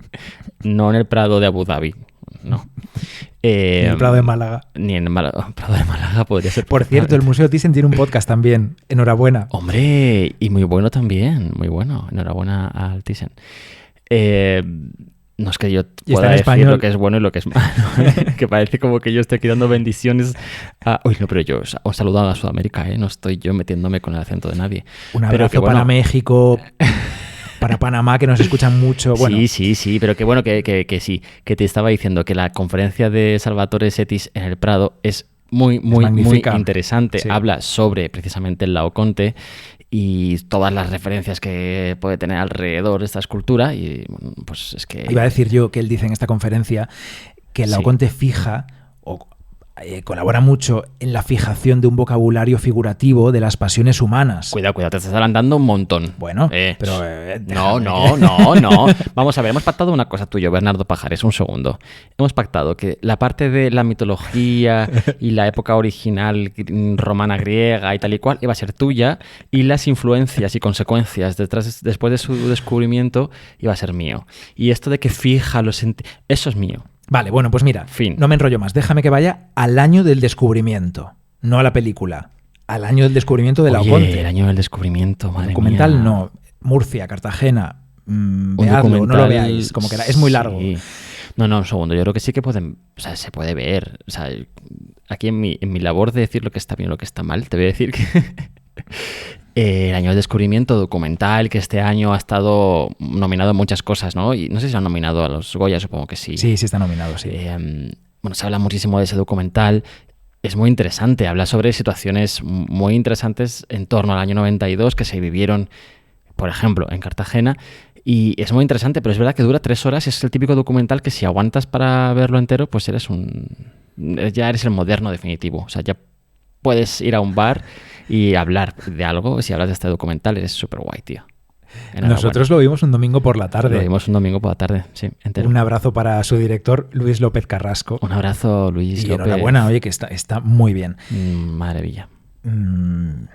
No en el Prado de Abu Dhabi, no. En el Prado de Málaga. Ni en el Prado de Málaga podría ser. Por cierto, el Museo Thyssen tiene un podcast también. Enhorabuena. Hombre, y muy bueno también, muy bueno. Enhorabuena al Thyssen. No es que yo pueda decir español. lo que es bueno y lo que es malo, que parece como que yo estoy aquí dando bendiciones a... Uy, no, pero yo os saludo a Sudamérica, no estoy yo metiéndome con el acento de nadie. Un Pero abrazo que bueno, para México, para Panamá, que nos escuchan mucho. Bueno, Sí, pero qué bueno que sí, que te estaba diciendo que la conferencia de Salvatore Setis en el Prado es muy magnífica. interesante. Sí. Habla sobre precisamente el Laoconte y todas las referencias que puede tener alrededor de esta escultura, y bueno, pues es que... iba a decir yo que él dice en esta conferencia que el Sí. Laoconte fija o colabora mucho en la fijación de un vocabulario figurativo de las pasiones humanas. Cuidado, te estás adelantando un montón. Bueno, pero... No. Vamos a ver, hemos pactado una cosa tú y yo, Bernardo Pajares, un segundo. Hemos pactado que la parte de la mitología y la época original romana griega y tal y cual iba a ser tuya, y las influencias y consecuencias después de su descubrimiento iba a ser mío. Y esto de que fija eso es mío. Vale, bueno, pues mira, Fin. No me enrollo más. Déjame que vaya al año del descubrimiento, no a la película. Al año del descubrimiento de Laoconte. El año del descubrimiento, madre documental mía. No. Murcia, Cartagena. Un Veadlo, no lo documental, veáis. Como que es muy largo. Sí. No, un segundo. Yo creo que sí que se puede ver. O sea, aquí en mi labor de decir lo que está bien y lo que está mal, te voy a decir que el año del descubrimiento documental, que este año ha estado nominado a muchas cosas, ¿no? Y no sé si se han nominado a los Goya, supongo que sí. Sí está nominado, sí. Bueno, se habla muchísimo de ese documental. Es muy interesante. Habla sobre situaciones muy interesantes en torno al año 92 que se vivieron, por ejemplo, en Cartagena. Y es muy interesante, pero es verdad que dura 3 horas. Es el típico documental que si aguantas para verlo entero, pues ya eres el moderno definitivo. O sea, ya puedes ir a un bar y hablar de algo. Si hablas de este documental, eres súper guay, tío. Nosotros lo vimos un domingo por la tarde. Lo vimos un domingo por la tarde, sí, entero. Un abrazo para su director, Luis López Carrasco. Un abrazo, Luis y López. Enhorabuena, oye, que está muy bien. Maravilla.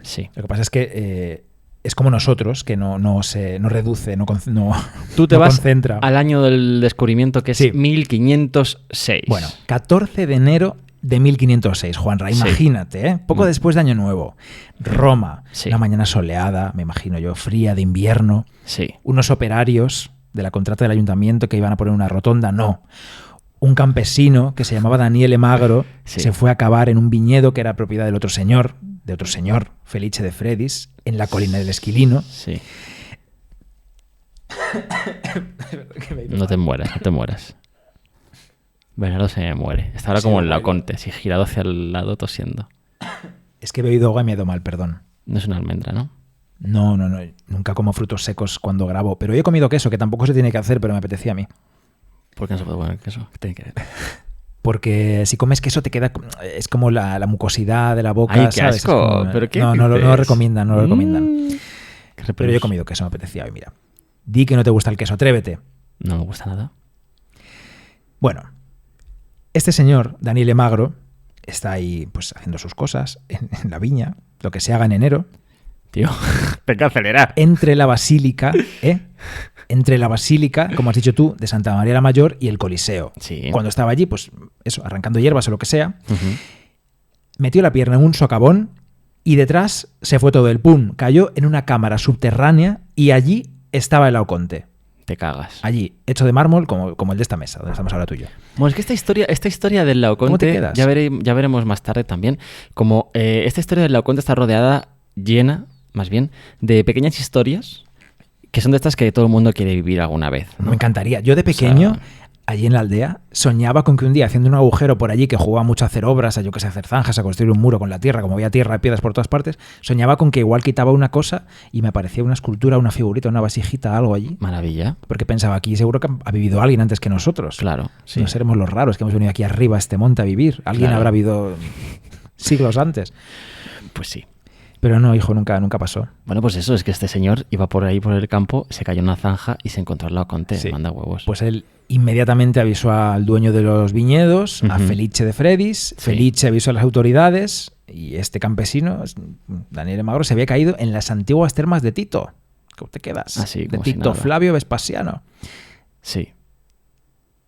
Sí. Lo que pasa es que es como nosotros, que no reduce, no Tú te no vas concentra. al año del descubrimiento, que es Sí. 1506. Bueno, 14 de enero de 1506, Juanra, imagínate, poco después de Año Nuevo. Roma, Sí. una mañana soleada, me imagino yo, fría de invierno. Sí. Unos operarios de la contrata del ayuntamiento que iban a poner una rotonda, no. Un campesino que se llamaba Daniele Magro Sí. se fue a cavar en un viñedo que era propiedad de otro señor, Felice de Fredis, en la colina del Esquilino. Sí. No te mueras. Bernardo se me muere. Está ahora Sí, como en guay. Laoconte, así girado hacia el lado tosiendo. Es que he bebido agua y me he ido mal, perdón. No es una almendra, ¿no? No. Nunca como frutos secos cuando grabo. Pero hoy he comido queso, que tampoco se tiene que hacer, pero me apetecía a mí. ¿Por qué no se puede poner queso? ¿Qué tiene que ver? Porque si comes queso te queda... Es como la mucosidad de la boca, ¡Ay, qué ¿sabes? Es asco! como- ¿Pero qué no lo dices? recomiendan, no lo recomiendan. Qué Pero yo he comido queso, me apetecía hoy, mira. Di que no te gusta el queso, atrévete. No me gusta nada. Bueno, este señor, Daniele Magro, está ahí pues haciendo sus cosas en la viña, lo que se haga en enero, Tío, tengo que acelerar. entre la basílica, entre la basílica, como has dicho tú, de Santa María la Mayor y el Coliseo. Sí. Cuando estaba allí, pues eso, arrancando hierbas o lo que sea, Ujú. metió la pierna en un socavón y detrás se fue todo el pum. Cayó en una cámara subterránea y allí estaba el Laoconte. Te cagas. Allí, hecho de mármol, como el de esta mesa, donde estamos ahora tú y yo. Bueno, es que esta historia del ¿Cómo te Laoconte, quedas? ya veremos más tarde también, como esta historia del Laoconte está rodeada, llena, más bien, de pequeñas historias que son de estas que todo el mundo quiere vivir alguna vez, ¿no? Me encantaría. Yo de pequeño, O sea, allí en la aldea, soñaba con que un día, haciendo un agujero por allí, que jugaba mucho a hacer obras, a yo que sé, hacer zanjas, a construir un muro con la tierra, como había tierra, piedras por todas partes, soñaba con que igual quitaba una cosa y me aparecía una escultura, una figurita, una vasijita, algo allí. Maravilla. Porque pensaba, aquí seguro que ha vivido alguien antes que nosotros. Claro, sí. No seremos los raros que hemos venido aquí arriba a este monte a vivir. Alguien Claro. habrá vivido siglos antes. Pues sí. Pero no, hijo, nunca pasó. Bueno, pues eso, es que este señor iba por ahí por el campo, se cayó en una zanja y se encontró al Laoconte. Sí. Manda huevos. Pues él inmediatamente avisó al dueño de los viñedos, a Ujú. Felice de Fredis. Sí. Felice avisó a las autoridades y este campesino, Daniele Magro, se había caído en las antiguas termas de Tito. ¿Cómo te quedas? Así, de como si Tito nada. Flavio Vespasiano. Sí.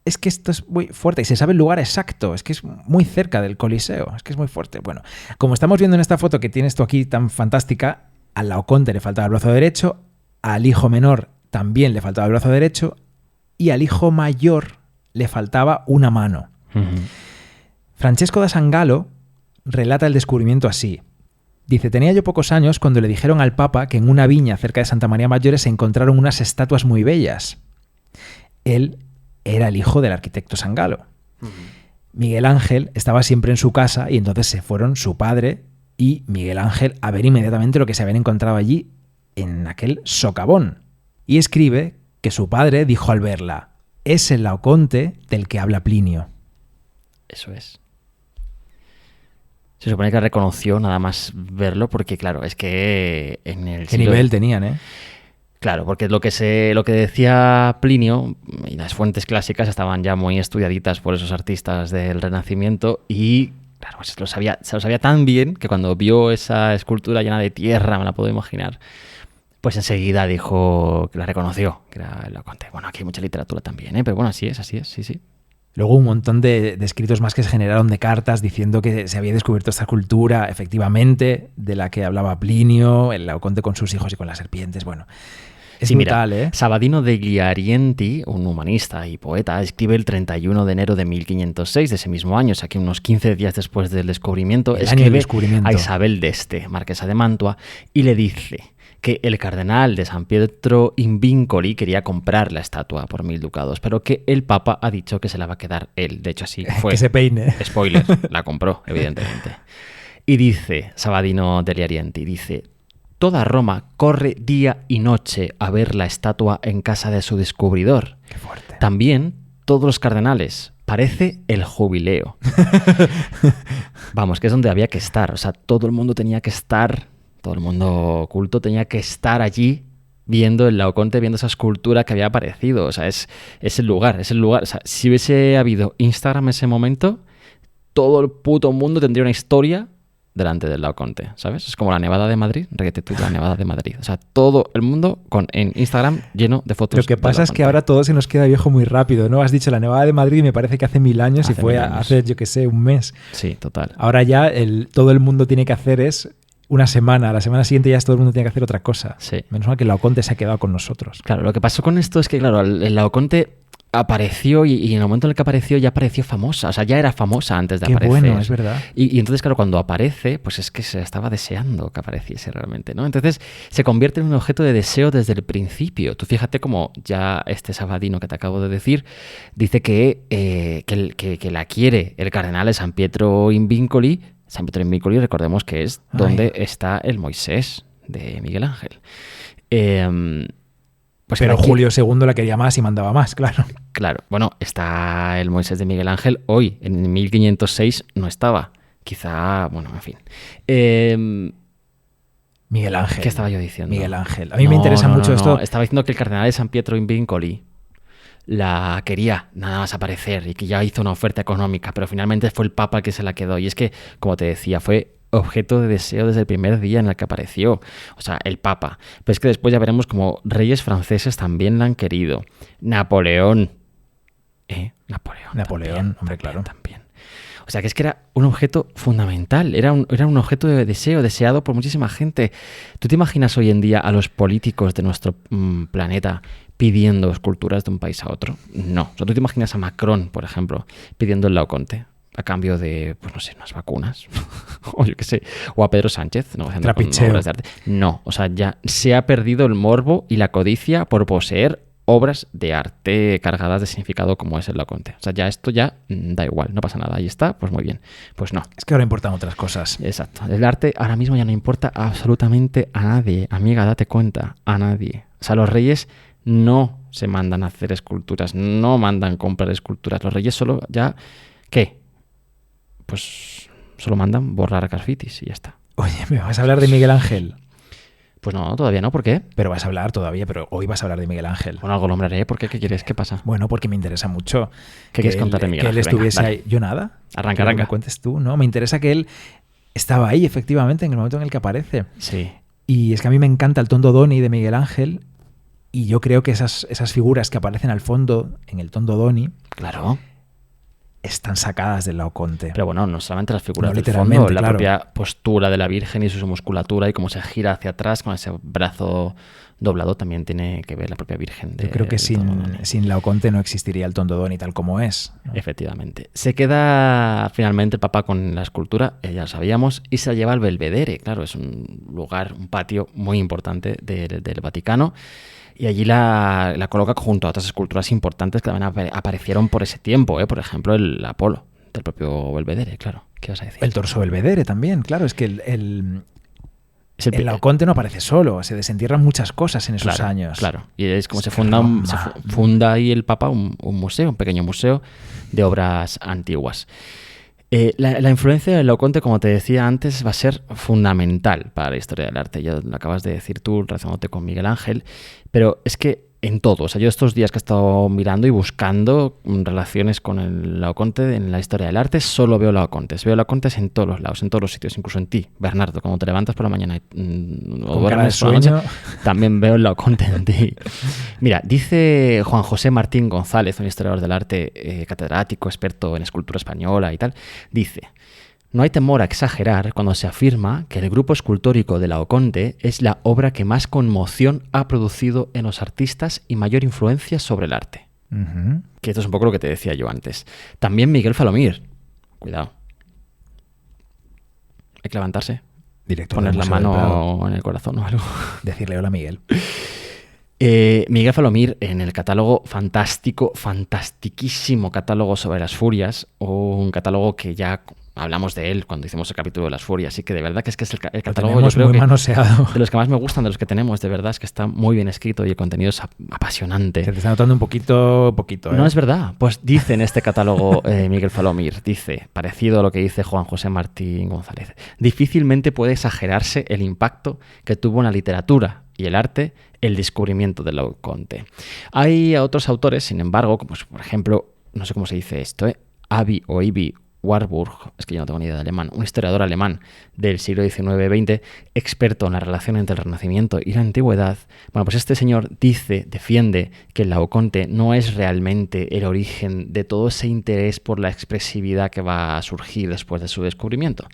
Es que esto es muy fuerte y se sabe el lugar exacto. Es que es muy cerca del Coliseo. Es que es muy fuerte. Bueno, como estamos viendo en esta foto que tienes tú aquí tan fantástica, al Laoconte le faltaba el brazo derecho, al hijo menor también le faltaba el brazo derecho y al hijo mayor le faltaba una mano. Ujú. Francesco da Sangalo relata el descubrimiento así. Dice, tenía yo pocos años cuando le dijeron al Papa que en una viña cerca de Santa María Maggiore se encontraron unas estatuas muy bellas. Él era el hijo del arquitecto Sangalo. Miguel Ángel estaba siempre en su casa y entonces se fueron su padre y Miguel Ángel a ver inmediatamente lo que se habían encontrado allí en aquel socavón. Y escribe que su padre dijo al verla, es el Laoconte del que habla Plinio. Eso es. Se supone que reconoció nada más verlo porque, claro, es que en el ¿Qué nivel tenían, eh? Claro, porque lo que decía Plinio y las fuentes clásicas estaban ya muy estudiaditas por esos artistas del Renacimiento y, claro, se lo sabía tan bien que cuando vio esa escultura llena de tierra, me la puedo imaginar, pues enseguida dijo que la reconoció, que era el Laoconte. Bueno, aquí hay mucha literatura también, ¿eh? Pero bueno, así es, sí. Luego un montón de escritos más que se generaron de cartas diciendo que se había descubierto esta cultura, efectivamente, de la que hablaba Plinio, el Laoconte con sus hijos y con las serpientes. Bueno, es sí, brutal, mira, ¿eh? Sabadino degli Arienti, un humanista y poeta, escribe el 31 de enero de 1506 de ese mismo año, o sea que unos 15 días después del descubrimiento, El año del escribe descubrimiento. a Isabel d'Este, marquesa de Mantua, y le dice que el cardenal de San Pietro in Vincoli quería comprar la estatua por 1.000 ducados, pero que el Papa ha dicho que se la va a quedar él. De hecho, así fue. Que se peine. Spoiler, la compró, evidentemente. Y dice, Sabadino degli Arienti, dice: toda Roma corre día y noche a ver la estatua en casa de su descubridor. Qué fuerte. También todos los cardenales. Parece el jubileo. Vamos, que es donde había que estar. O sea, todo el mundo tenía que estar... Todo el mundo culto tenía que estar allí viendo el Laoconte, viendo esa escultura que había aparecido. O sea, es el lugar, es el lugar. O sea, si hubiese habido Instagram en ese momento, todo el puto mundo tendría una historia delante del Laoconte, ¿sabes? Es como la Nevada de Madrid, reguete tú, la Nevada de Madrid. O sea, todo el mundo en Instagram lleno de fotos. Lo que pasa es que ahora todo se nos queda viejo muy rápido, ¿no? Has dicho la Nevada de Madrid, me parece que hace 1000 años y fue hace, yo qué sé, un mes. Sí, total. Ahora ya todo el mundo tiene que hacer es... una semana, la semana siguiente ya todo el mundo tiene que hacer otra cosa. Sí. Menos mal que el Laoconte se ha quedado con nosotros. Claro, lo que pasó con esto es que, claro, el Laoconte apareció y en el momento en el que apareció ya apareció famosa. O sea, ya era famosa antes de Qué aparecer. bueno, es verdad. Y entonces, claro, cuando aparece, pues es que se estaba deseando que apareciese realmente, ¿no? Entonces se convierte en un objeto de deseo desde el principio. Tú fíjate como ya este Sabadino que te acabo de decir dice que la quiere el cardenal de San Pietro in Vincoli. San Pietro in Vincoli, recordemos que es donde está el Moisés de Miguel Ángel. Pues pero Julio II la quería más y mandaba más, claro. Claro, bueno, está el Moisés de Miguel Ángel hoy, en 1506 no estaba. Quizá, bueno, en fin. Miguel Ángel. ¿Qué estaba yo diciendo? Miguel Ángel. A mí me interesa mucho esto. Estaba diciendo que el cardenal de San Pietro in Vincoli la quería nada más aparecer y que ya hizo una oferta económica, pero finalmente fue el Papa el que se la quedó. Y es que, como te decía, fue objeto de deseo desde el primer día en el que apareció. O sea, el Papa. Pero es que después ya veremos como reyes franceses también la han querido. Napoleón. Napoleón, hombre, claro. También. O sea, que es que era un objeto fundamental, era un objeto de deseo, deseado por muchísima gente. ¿Tú te imaginas hoy en día a los políticos de nuestro planeta pidiendo esculturas de un país a otro? No. O sea, ¿tú te imaginas a Macron, por ejemplo, pidiendo el Laoconte a cambio de, pues no sé, unas vacunas? O yo qué sé. O a Pedro Sánchez negociando con obras de arte. No. O sea, ya se ha perdido el morbo y la codicia por poseer obras de arte cargadas de significado como es el Laoconte. O sea, ya esto ya da igual, no pasa nada. Ahí está, pues muy bien. Pues no. Es que ahora importan otras cosas. Exacto. El arte ahora mismo ya no importa absolutamente a nadie. Amiga, date cuenta, a nadie. O sea, los reyes no se mandan a hacer esculturas, no mandan comprar esculturas. Los reyes solo ya... ¿Qué? Pues solo mandan borrar grafitis y ya está. Oye, ¿me vas a hablar de Miguel Ángel? Pues no, todavía no. ¿Por qué? Pero vas a hablar todavía, pero hoy vas a hablar de Miguel Ángel. Bueno, algo lo nombraré. ¿Por qué? ¿Qué quieres? ¿Qué pasa? Bueno, porque me interesa mucho. ¿Qué quieres contar de Miguel Ángel? Que él estuviese Venga, ahí. Yo nada. Arranca. Me cuentes tú, ¿no? Me interesa que él estaba ahí, efectivamente, en el momento en el que aparece. Sí. Y es que a mí me encanta el Tondo Doni de Miguel Ángel. Y yo creo que esas figuras que aparecen al fondo en el Tondo Doni... Claro. Están sacadas del Laoconte. Pero bueno, no solamente las figuras del literalmente, fondo, la claro. propia postura de la Virgen y su musculatura y cómo se gira hacia atrás con ese brazo doblado también tiene que ver la propia Virgen. Yo creo que sin Laoconte no existiría el Tondo Doni tal como es, ¿no? Efectivamente. Se queda finalmente el Papa con la escultura, ya lo sabíamos, y se la lleva al Belvedere. Claro, es un lugar, un patio muy importante del Vaticano. Y allí la coloca junto a otras esculturas importantes que también aparecieron por ese tiempo, ¿eh? Por ejemplo, el Apolo, del propio Belvedere, claro. ¿Qué vas a decir? El torso Belvedere también, claro. Es que el Laoconte no aparece solo, se desentierran muchas cosas en esos años. Claro, y es como se funda ahí el Papa un museo, un pequeño museo de obras antiguas. La influencia de Laoconte, como te decía antes, va a ser fundamental para la historia del arte. Ya lo acabas de decir tú, relacionándote con Miguel Ángel, pero es que en todo. O sea, yo estos días que he estado mirando y buscando relaciones con el Laoconte en la historia del arte, solo veo Laocontes. Veo Laocontes en todos los lados, en todos los sitios, incluso en ti, Bernardo. Cuando te levantas por la mañana o duermes por la noche, también veo el Laoconte en ti. Mira, dice Juan José Martín González, un historiador del arte, catedrático, experto en escultura española y tal, dice: no hay temor a exagerar cuando se afirma que el grupo escultórico de Laoconte es la obra que más conmoción ha producido en los artistas y mayor influencia sobre el arte. Uh-huh. Que esto es un poco lo que te decía yo antes. También Miguel Falomir. Cuidado. Hay que levantarse. Director poner del la Museo del mano Prado. en el corazón o algo. Decirle hola, Miguel. Miguel Falomir, en el catálogo fantástico, fantastiquísimo catálogo sobre las furias, o un catálogo que ya hablamos de él cuando hicimos el capítulo de las furias, así que de verdad que es el catálogo, yo creo muy que manoseado. de los que más me gustan, de los que tenemos, de verdad, es que está muy bien escrito y el contenido es apasionante. Se te está notando un poquito, ¿eh? No es verdad. Pues dice en este catálogo Miguel Falomir, dice, parecido a lo que dice Juan José Martín González, difícilmente puede exagerarse el impacto que tuvo en la literatura y el arte el descubrimiento de Laoconte. Hay otros autores, sin embargo, como por ejemplo, no sé cómo se dice esto, Ibi Warburg, es que yo no tengo ni idea de alemán, un historiador alemán del siglo XIX-XX, experto en la relación entre el Renacimiento y la Antigüedad. Bueno, pues este señor defiende que el Laoconte no es realmente el origen de todo ese interés por la expresividad que va a surgir después de su descubrimiento.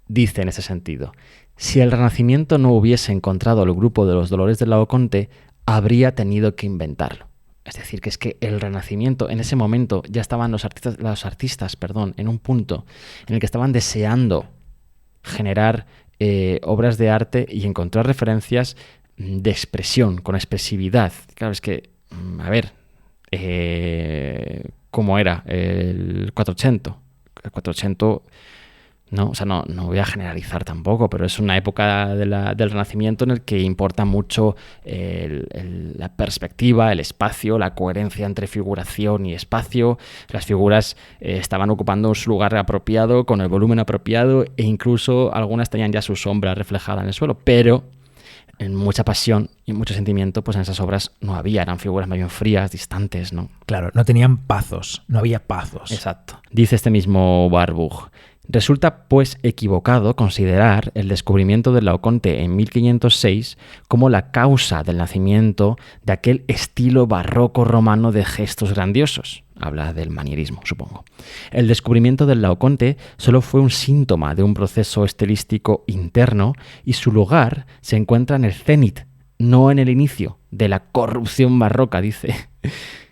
Dice en ese sentido: si el Renacimiento no hubiese encontrado el grupo de los Dolores de Laoconte, habría tenido que inventarlo. Es decir, que es que el Renacimiento, en ese momento, ya estaban los artistas, en un punto en el que estaban deseando generar obras de arte y encontrar referencias de expresión, con expresividad. Claro, es que, a ver, ¿cómo era el 480? El 480... No, o sea, no voy a generalizar tampoco, pero es una época del Renacimiento en el que importa mucho la perspectiva, el espacio, la coherencia entre figuración y espacio. Las figuras estaban ocupando su lugar apropiado, con el volumen apropiado, e incluso algunas tenían ya su sombra reflejada en el suelo, pero en mucha pasión y mucho sentimiento, pues en esas obras no había, eran figuras más bien frías, distantes, ¿no? Claro, no tenían pazos, no había pazos. Exacto. Dice este mismo Warburg: resulta, pues, equivocado considerar el descubrimiento del Laoconte en 1506 como la causa del nacimiento de aquel estilo barroco romano de gestos grandiosos. Habla del manierismo, supongo. El descubrimiento del Laoconte solo fue un síntoma de un proceso estilístico interno y su lugar se encuentra en el cenit, no en el inicio de la corrupción barroca, dice.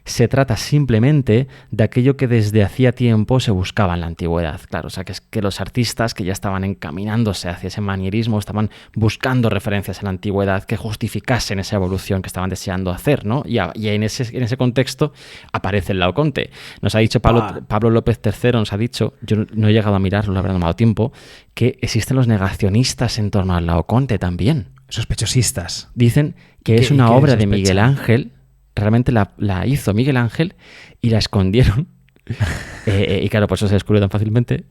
Se trata simplemente de aquello que desde hacía tiempo se buscaba en la antigüedad. Claro, o sea, que es que los artistas que ya estaban encaminándose hacia ese manierismo estaban buscando referencias en la antigüedad que justificasen esa evolución que estaban deseando hacer, ¿no? Y en ese contexto aparece el Laoconte. Nos ha dicho Pablo López III, nos ha dicho, yo no he llegado a mirarlo, la verdad no me ha dado tiempo, que existen los negacionistas en torno al Laoconte también. Sospechosistas. Dicen que es una obra de Miguel Ángel. Realmente la hizo Miguel Ángel y la escondieron. Y claro, por eso se descubrió tan fácilmente.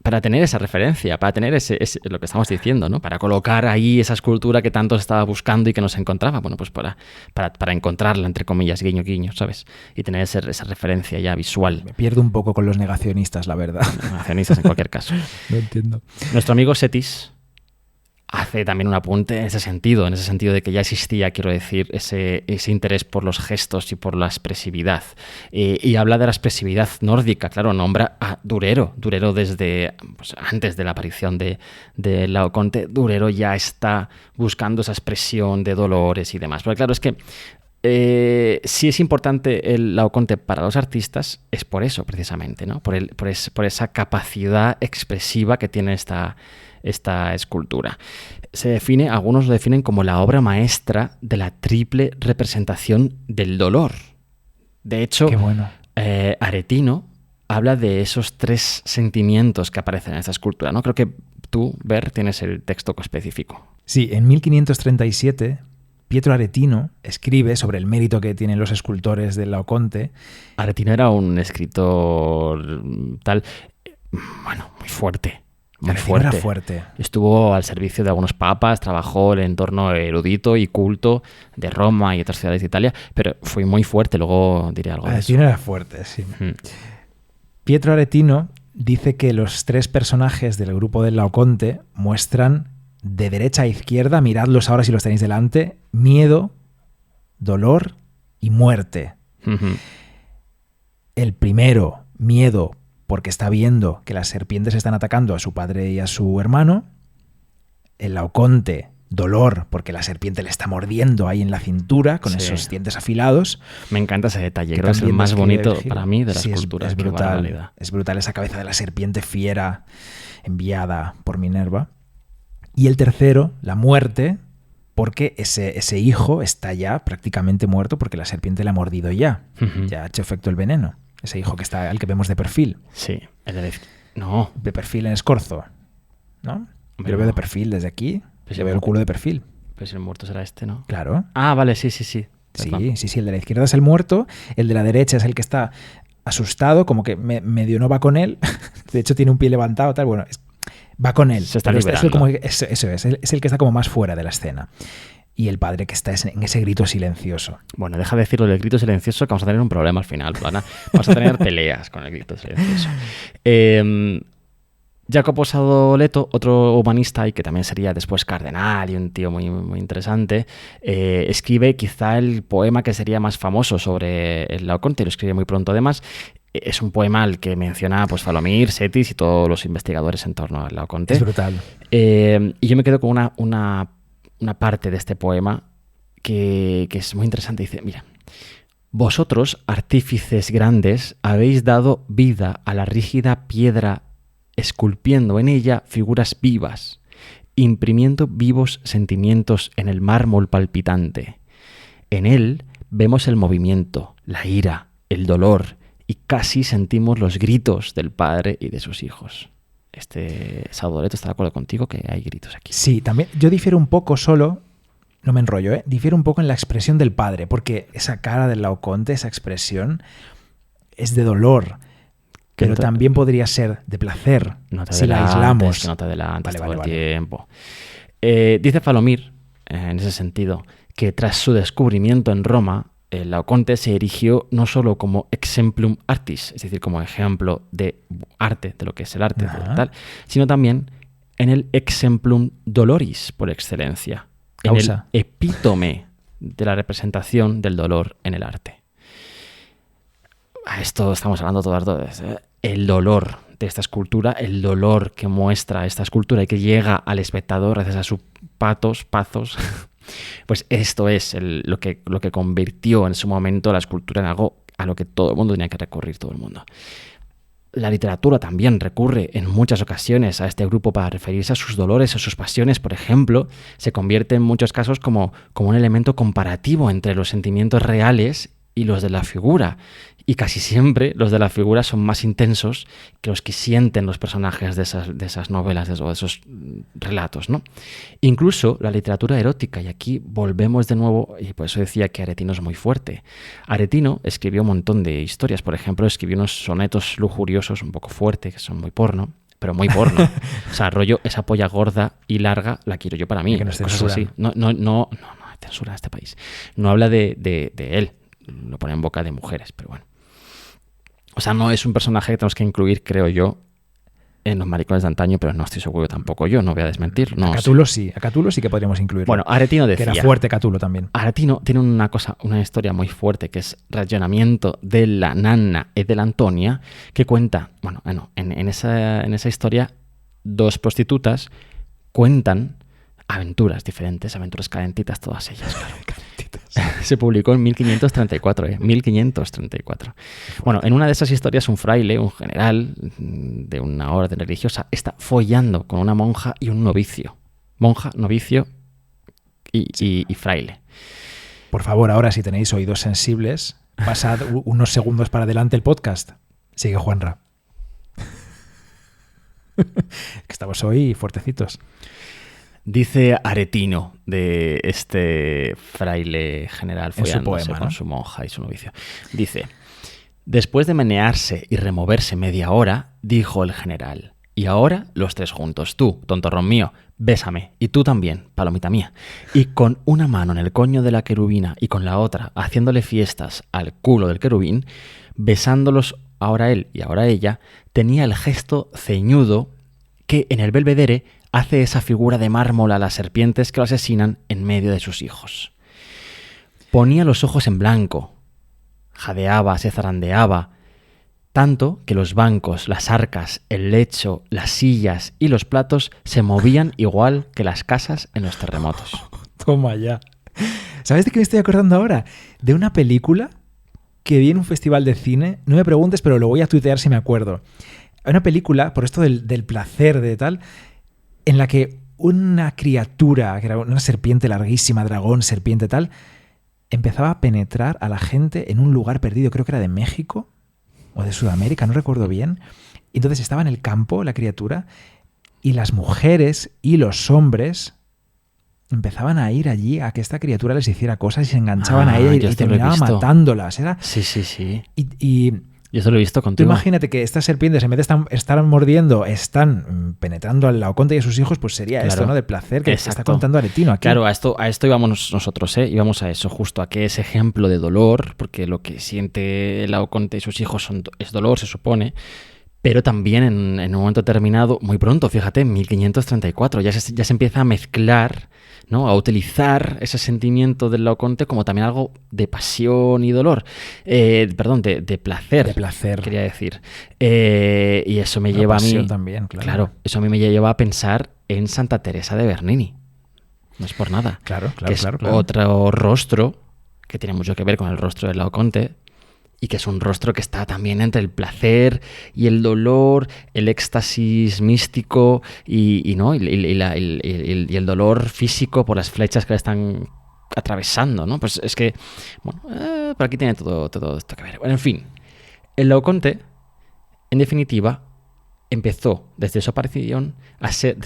Para tener esa referencia, para tener lo que estamos diciendo, ¿no? Para colocar ahí esa escultura que tanto se estaba buscando y que no se encontraba. Bueno, pues para encontrarla, entre comillas, guiño, guiño, ¿sabes? Y tener esa referencia ya visual. Me pierdo un poco con los negacionistas, la verdad. Negacionistas en cualquier caso. No entiendo. Nuestro amigo Setis hace también un apunte en ese sentido de que ya existía, quiero decir, ese interés por los gestos y por la expresividad. Y habla de la expresividad nórdica, claro, nombra a Durero. Durero desde antes de la aparición de Laoconte, Durero ya está buscando esa expresión de dolores y demás. Pero claro, es que si es importante el Laoconte para los artistas, es por eso precisamente, ¿no? Por esa capacidad expresiva que tiene esta escultura. Algunos lo definen como la obra maestra de la triple representación del dolor. De hecho, qué bueno. Aretino habla de esos tres sentimientos que aparecen en esta escultura, ¿no? Creo que tú, Ver, tienes el texto específico. Sí, en 1537 Pietro Aretino escribe sobre el mérito que tienen los escultores del Laoconte. Aretino era un escritor tal, bueno, muy fuerte. Muy Aretino fuerte. era fuerte. Estuvo al servicio de algunos papas, trabajó en el entorno erudito y culto de Roma y otras ciudades de Italia, pero fue muy fuerte, luego diré algo de eso. Aretino era fuerte, sí. Pietro Aretino dice que los 3 personajes del grupo del Laoconte muestran de derecha a izquierda, miradlos ahora si los tenéis delante, miedo, dolor y muerte. El primero, miedo, porque está viendo que las serpientes están atacando a su padre y a su hermano. El Laoconte, dolor, porque la serpiente le está mordiendo ahí en la cintura con esos dientes afilados. Me encanta ese detalle, creo que es el más bonito para mí de la escultura. Es brutal, es brutal esa cabeza de la serpiente fiera enviada por Minerva. Y el tercero, la muerte, porque ese hijo está ya prácticamente muerto porque la serpiente le ha mordido ya. Ya ha hecho efecto el veneno. Ese hijo que está, al que vemos de perfil. Sí, no. De perfil en escorzo, ¿no? Yo lo veo de perfil desde aquí. Pues yo veo el culo de perfil. Pues el muerto será este, ¿no? Claro. Ah, vale, sí. Sí, el de la izquierda es el muerto, el de la derecha es el que está asustado, como que medio no va con él. De hecho, tiene un pie levantado, tal. Bueno, va con él. Se está liberando. Eso es el que está como más fuera de la escena. Y el padre que está en ese grito silencioso. Bueno, deja de decirlo del grito silencioso, que vamos a tener un problema al final, Plana. Vamos a tener peleas con el grito silencioso. Jacopo Sadoleto, otro humanista y que también sería después cardenal y un tío muy, muy interesante, escribe quizá el poema que sería más famoso sobre el Laoconte, lo escribe muy pronto además. Es un poema al que menciona pues, Falomir, Setis y todos los investigadores en torno al Laoconte. Es brutal. Y yo me quedo con una parte de este poema que es muy interesante. Dice, mira, vosotros, artífices grandes, habéis dado vida a la rígida piedra, esculpiendo en ella figuras vivas, imprimiendo vivos sentimientos en el mármol palpitante. En él vemos el movimiento, la ira, el dolor, y casi sentimos los gritos del padre y de sus hijos. Sadoleto está de acuerdo contigo que hay gritos aquí. Sí, también yo difiero un poco solo, no me enrollo, difiero un poco en la expresión del padre, porque esa cara del Laoconte, esa expresión, es de dolor, pero también podría ser de placer si la aislamos. No te adelantes todo el tiempo. Dice Falomir, en ese sentido, que tras su descubrimiento en Roma, el Laoconte se erigió no solo como exemplum artis, es decir, como ejemplo de arte, de lo que es el arte, tal, sino también en el exemplum doloris por excelencia, en el epítome de la representación del dolor en el arte. A esto estamos hablando todo el dolor de esta escultura, el dolor que muestra esta escultura y que llega al espectador gracias a sus pazos. Pues esto es lo que convirtió en su momento la escultura en algo a lo que todo el mundo tenía que recurrir, todo el mundo. La literatura también recurre en muchas ocasiones a este grupo para referirse a sus dolores, a sus pasiones. Por ejemplo, se convierte en muchos casos como un elemento comparativo entre los sentimientos reales y los de la figura. Y casi siempre los de la figura son más intensos que los que sienten los personajes de esas novelas o de esos relatos, ¿no? Incluso la literatura erótica, y aquí volvemos de nuevo, y por eso decía que Aretino es muy fuerte. Aretino escribió un montón de historias, por ejemplo, escribió unos sonetos lujuriosos un poco fuertes, que son muy porno, pero muy porno. O sea, rollo, esa polla gorda y larga la quiero yo para mí. Que no cosas así. No, censura en este país. No habla de él, lo pone en boca de mujeres, pero bueno. O sea, no es un personaje que tenemos que incluir, creo yo, en los maricones de antaño, pero no estoy seguro tampoco yo, no voy a desmentir. No, a Catulo sí que podríamos incluirlo. Bueno, Aretino decía... Que era fuerte Catulo también. Aretino tiene una historia muy fuerte, que es Ragionamiento de la Nanna e della Antonia, que cuenta, en esa historia, 2 prostitutas cuentan aventuras diferentes, aventuras calentitas, todas ellas, claro. Se publicó en 1534, 1534. Bueno, en una de esas historias un fraile, un general de una orden religiosa, está follando con una monja y un novicio. Monja, novicio y fraile. Por favor, ahora si tenéis oídos sensibles, pasad unos segundos para adelante el podcast. Sigue, Juanra. Que estamos hoy fuertecitos. Dice Aretino, de este fraile general En su follándose poema, con ¿no? su monja y su novicio. Dice: después de menearse y removerse media hora, dijo el general: y ahora los tres juntos. Tú, tontorrón mío, bésame. Y tú también, palomita mía. Y con una mano en el coño de la querubina y con la otra haciéndole fiestas al culo del querubín, besándolos ahora él y ahora ella, tenía el gesto ceñudo que en el Belvedere hace esa figura de mármol a las serpientes que lo asesinan en medio de sus hijos. Ponía los ojos en blanco, jadeaba, se zarandeaba, tanto que los bancos, las arcas, el lecho, las sillas y los platos se movían igual que las casas en los terremotos. Toma ya. ¿Sabes de qué me estoy acordando ahora? De una película que vi en un festival de cine. No me preguntes, pero lo voy a tuitear si me acuerdo. Hay una película, por esto del placer de tal, en la que una criatura, que era una serpiente larguísima, dragón, serpiente tal, empezaba a penetrar a la gente en un lugar perdido, creo que era de México o de Sudamérica, no recuerdo bien. Y entonces estaba en el campo la criatura y las mujeres y los hombres empezaban a ir allí a que esta criatura les hiciera cosas y se enganchaban a ella y yo esto lo he terminaba visto. matándolas. Era, Sí. y Yo eso lo he visto tú contigo. imagínate que estas serpientes, en vez de estar mordiendo, están penetrando al Laoconte y a sus hijos, pues sería Claro. esto, ¿no? De placer que Exacto. está contando Aretino aquí. Claro, a esto íbamos nosotros, ¿eh? Íbamos a eso, justo a que ese ejemplo de dolor, porque lo que siente el Laoconte y sus hijos es dolor, se supone, pero también en un momento determinado, muy pronto, fíjate, en 1534, ya se empieza a mezclar, ¿no? A utilizar ese sentimiento del Laoconte como también algo de pasión y dolor. Perdón, de placer. De placer. Quería decir. Y eso me Una lleva a mí... pasión también, claro. Eso a mí me lleva a pensar en Santa Teresa de Bernini. No es por nada. Claro. Que es otro rostro que tiene mucho que ver con el rostro del Laoconte y que es un rostro que está también entre el placer y el dolor, el éxtasis místico y el dolor físico por las flechas que le están atravesando, ¿no? Pues es que, bueno, por aquí tiene todo esto que ver. Bueno, en fin, el Laoconte, en definitiva, empezó desde su aparición a ser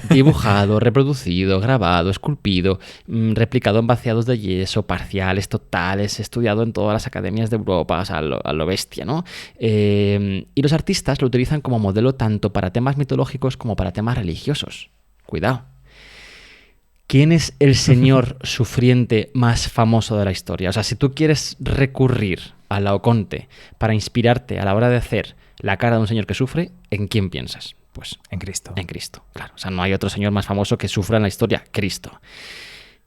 dibujado, reproducido, grabado, esculpido, replicado en vaciados de yeso, parciales, totales, estudiado en todas las academias de Europa, o sea, a lo bestia, ¿no? Y los artistas lo utilizan como modelo tanto para temas mitológicos como para temas religiosos. Cuidado. ¿Quién es el señor sufriente más famoso de la historia? O sea, si tú quieres recurrir al Laoconte para inspirarte a la hora de hacer la cara de un señor que sufre, ¿en quién piensas? Pues En Cristo. En Cristo, claro. O sea, no hay otro señor más famoso que sufra en la historia, Cristo.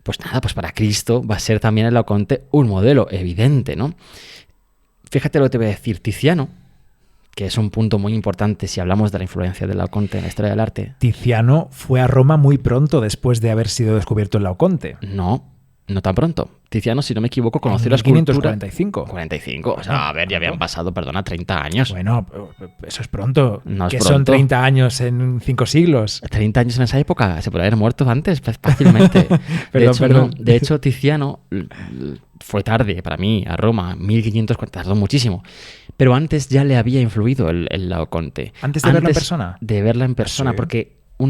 Pues nada, pues para Cristo va a ser también el Laoconte un modelo evidente, ¿no? Fíjate lo que te voy a decir. Tiziano, que es un punto muy importante si hablamos de la influencia del Laoconte en la historia del arte. Tiziano fue a Roma muy pronto después de haber sido descubierto el Laoconte. No tan pronto. Tiziano, si no me equivoco, conoció la escultura... 1545. 45. O sea, a ver, ya habían pasado, 30 años. Bueno, eso es pronto. No es que pronto. son 30 años en 5 siglos. 30 años en esa época, se puede haber muerto antes fácilmente. Perdón. De hecho, Tiziano fue tarde para mí a Roma, 1540, tardó muchísimo. Pero antes ya le había influido el Laoconte. ¿Antes de verla en persona? De verla en persona, Sí. porque un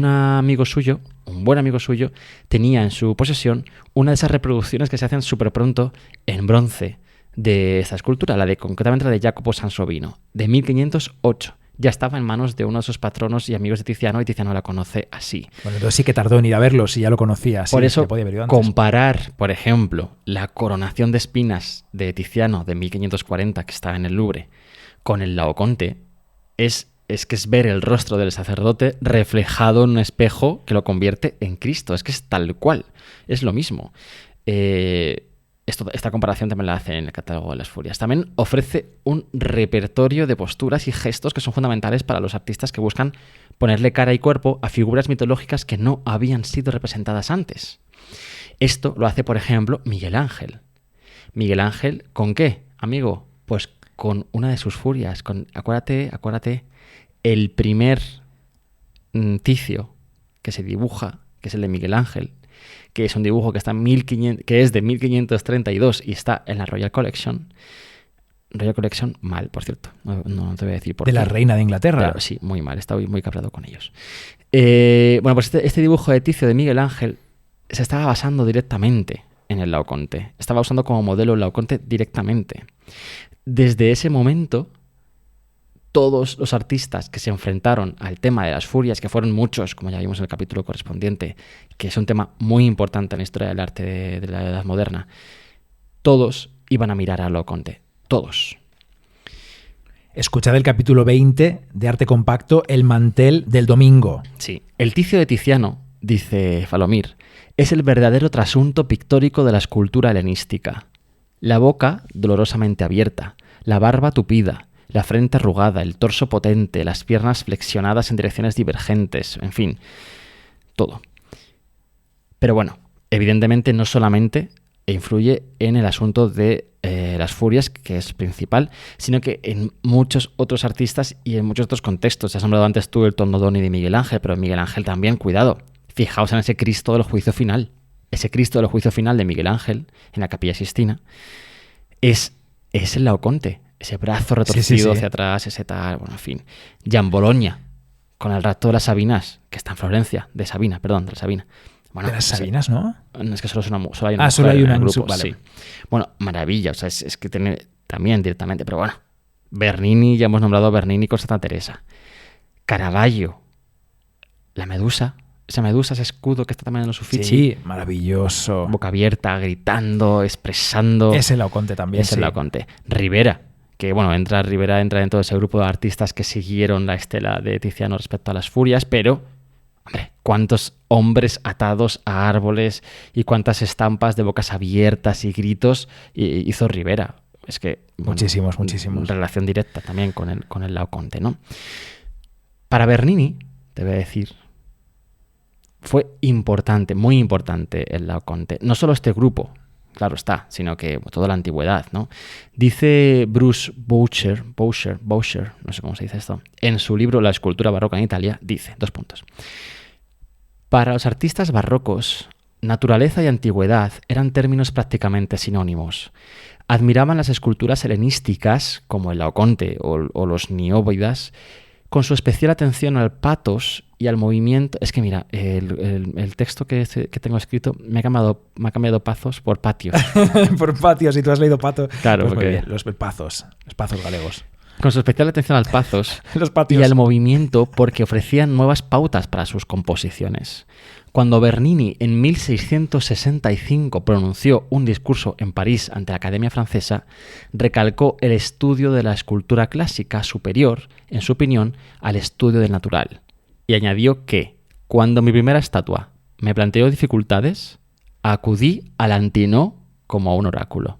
buen amigo suyo, tenía en su posesión una de esas reproducciones que se hacen súper pronto en bronce de esta escultura, concretamente la de Jacopo Sansovino, de 1508. Ya estaba en manos de uno de sus patronos y amigos de Tiziano, y Tiziano la conoce así. Bueno, entonces sí que tardó en ir a verlo, si ya lo conocía. Por sí, eso, ya podía haber ido antes. comparar, por ejemplo, la coronación de espinas de Tiziano de 1540, que está en el Louvre, con el Laoconte, es que es ver el rostro del sacerdote reflejado en un espejo que lo convierte en Cristo. Es que es tal cual. Es lo mismo. Esta comparación también la hace en el catálogo de las Furias. También ofrece un repertorio de posturas y gestos que son fundamentales para los artistas que buscan ponerle cara y cuerpo a figuras mitológicas que no habían sido representadas antes. Esto lo hace, por ejemplo, Miguel Ángel. Miguel Ángel, ¿con qué, amigo? Pues con una de sus furias. Acuérdate, el primer Ticio que se dibuja, que es el de Miguel Ángel, que es un dibujo que es de 1532 y está en la Royal Collection. Royal Collection, mal, por cierto. No te voy a decir por qué. De la reina de Inglaterra. Pero sí, muy mal. Estaba muy cabreado con ellos. Bueno, pues este dibujo de Ticio de Miguel Ángel se estaba basando directamente en el Laoconte. Estaba usando como modelo el Laoconte directamente. Desde ese momento, todos los artistas que se enfrentaron al tema de las furias, que fueron muchos, como ya vimos en el capítulo correspondiente, que es un tema muy importante en la historia del arte de la Edad Moderna, todos iban a mirar al Laoconte. Todos. Escuchad el capítulo 20 de Arte Compacto, El mantel del domingo. Sí. El Ticio de Tiziano, dice Falomir, es el verdadero trasunto pictórico de la escultura helenística. La boca dolorosamente abierta, la barba tupida, la frente arrugada, el torso potente, las piernas flexionadas en direcciones divergentes, en fin, todo. Pero bueno, evidentemente no solamente influye en el asunto de las furias, que es principal, sino que en muchos otros artistas y en muchos otros contextos. Has nombrado antes tú el Tondodoni de Miguel Ángel, pero Miguel Ángel también, cuidado. Fijaos en ese Cristo del Juicio Final. Ese Cristo del Juicio Final de Miguel Ángel, en la Capilla Sixtina, es el Laoconte. Ese brazo retorcido hacia atrás, ese tal, bueno, en fin. Gian Bologna, con el rapto de las Sabinas, que está en Florencia, de la Sabina. Bueno, de las Sabinas, ¿no? Es que solo hay una solo hay una en el grupo, vale. sí. Bueno, maravilla, o sea, es que tiene también directamente, pero bueno. Bernini, ya hemos nombrado a Bernini con Santa Teresa. Caravaggio, la Medusa, ese escudo que está también en los Uffizi. Sí, maravilloso. Boca abierta, gritando, expresando. Es el Laoconte también, Es el Laoconte. Rivera, que bueno, Rivera entra dentro de ese grupo de artistas que siguieron la estela de Tiziano respecto a las furias, pero, hombre, cuántos hombres atados a árboles y cuántas estampas de bocas abiertas y gritos hizo Rivera. Es que... bueno, muchísimos. Relación directa también con el Laoconte, ¿no? Para Bernini, te voy a decir, fue importante, muy importante el Laoconte. No solo este grupo, claro está, sino que toda la antigüedad, ¿no? Dice Bruce Boucher, no sé cómo se dice esto, en su libro La escultura barroca en Italia, dice, 2 puntos. Para los artistas barrocos, naturaleza y antigüedad eran términos prácticamente sinónimos. Admiraban las esculturas helenísticas, como el Laoconte o los Nióbidas, con su especial atención al patos y al movimiento. Es que mira, el texto que tengo escrito me ha cambiado pazos por patios. Por patios, y tú has leído pato. Claro, pues porque... muy bien, los pazos galegos. Con su especial atención al pathos Los patios. y al movimiento, porque ofrecían nuevas pautas para sus composiciones. Cuando Bernini en 1665 pronunció un discurso en París ante la Academia Francesa, recalcó el estudio de la escultura clásica superior, en su opinión, al estudio del natural. Y añadió que, cuando mi primera estatua me planteó dificultades, acudí al Antino como a un oráculo.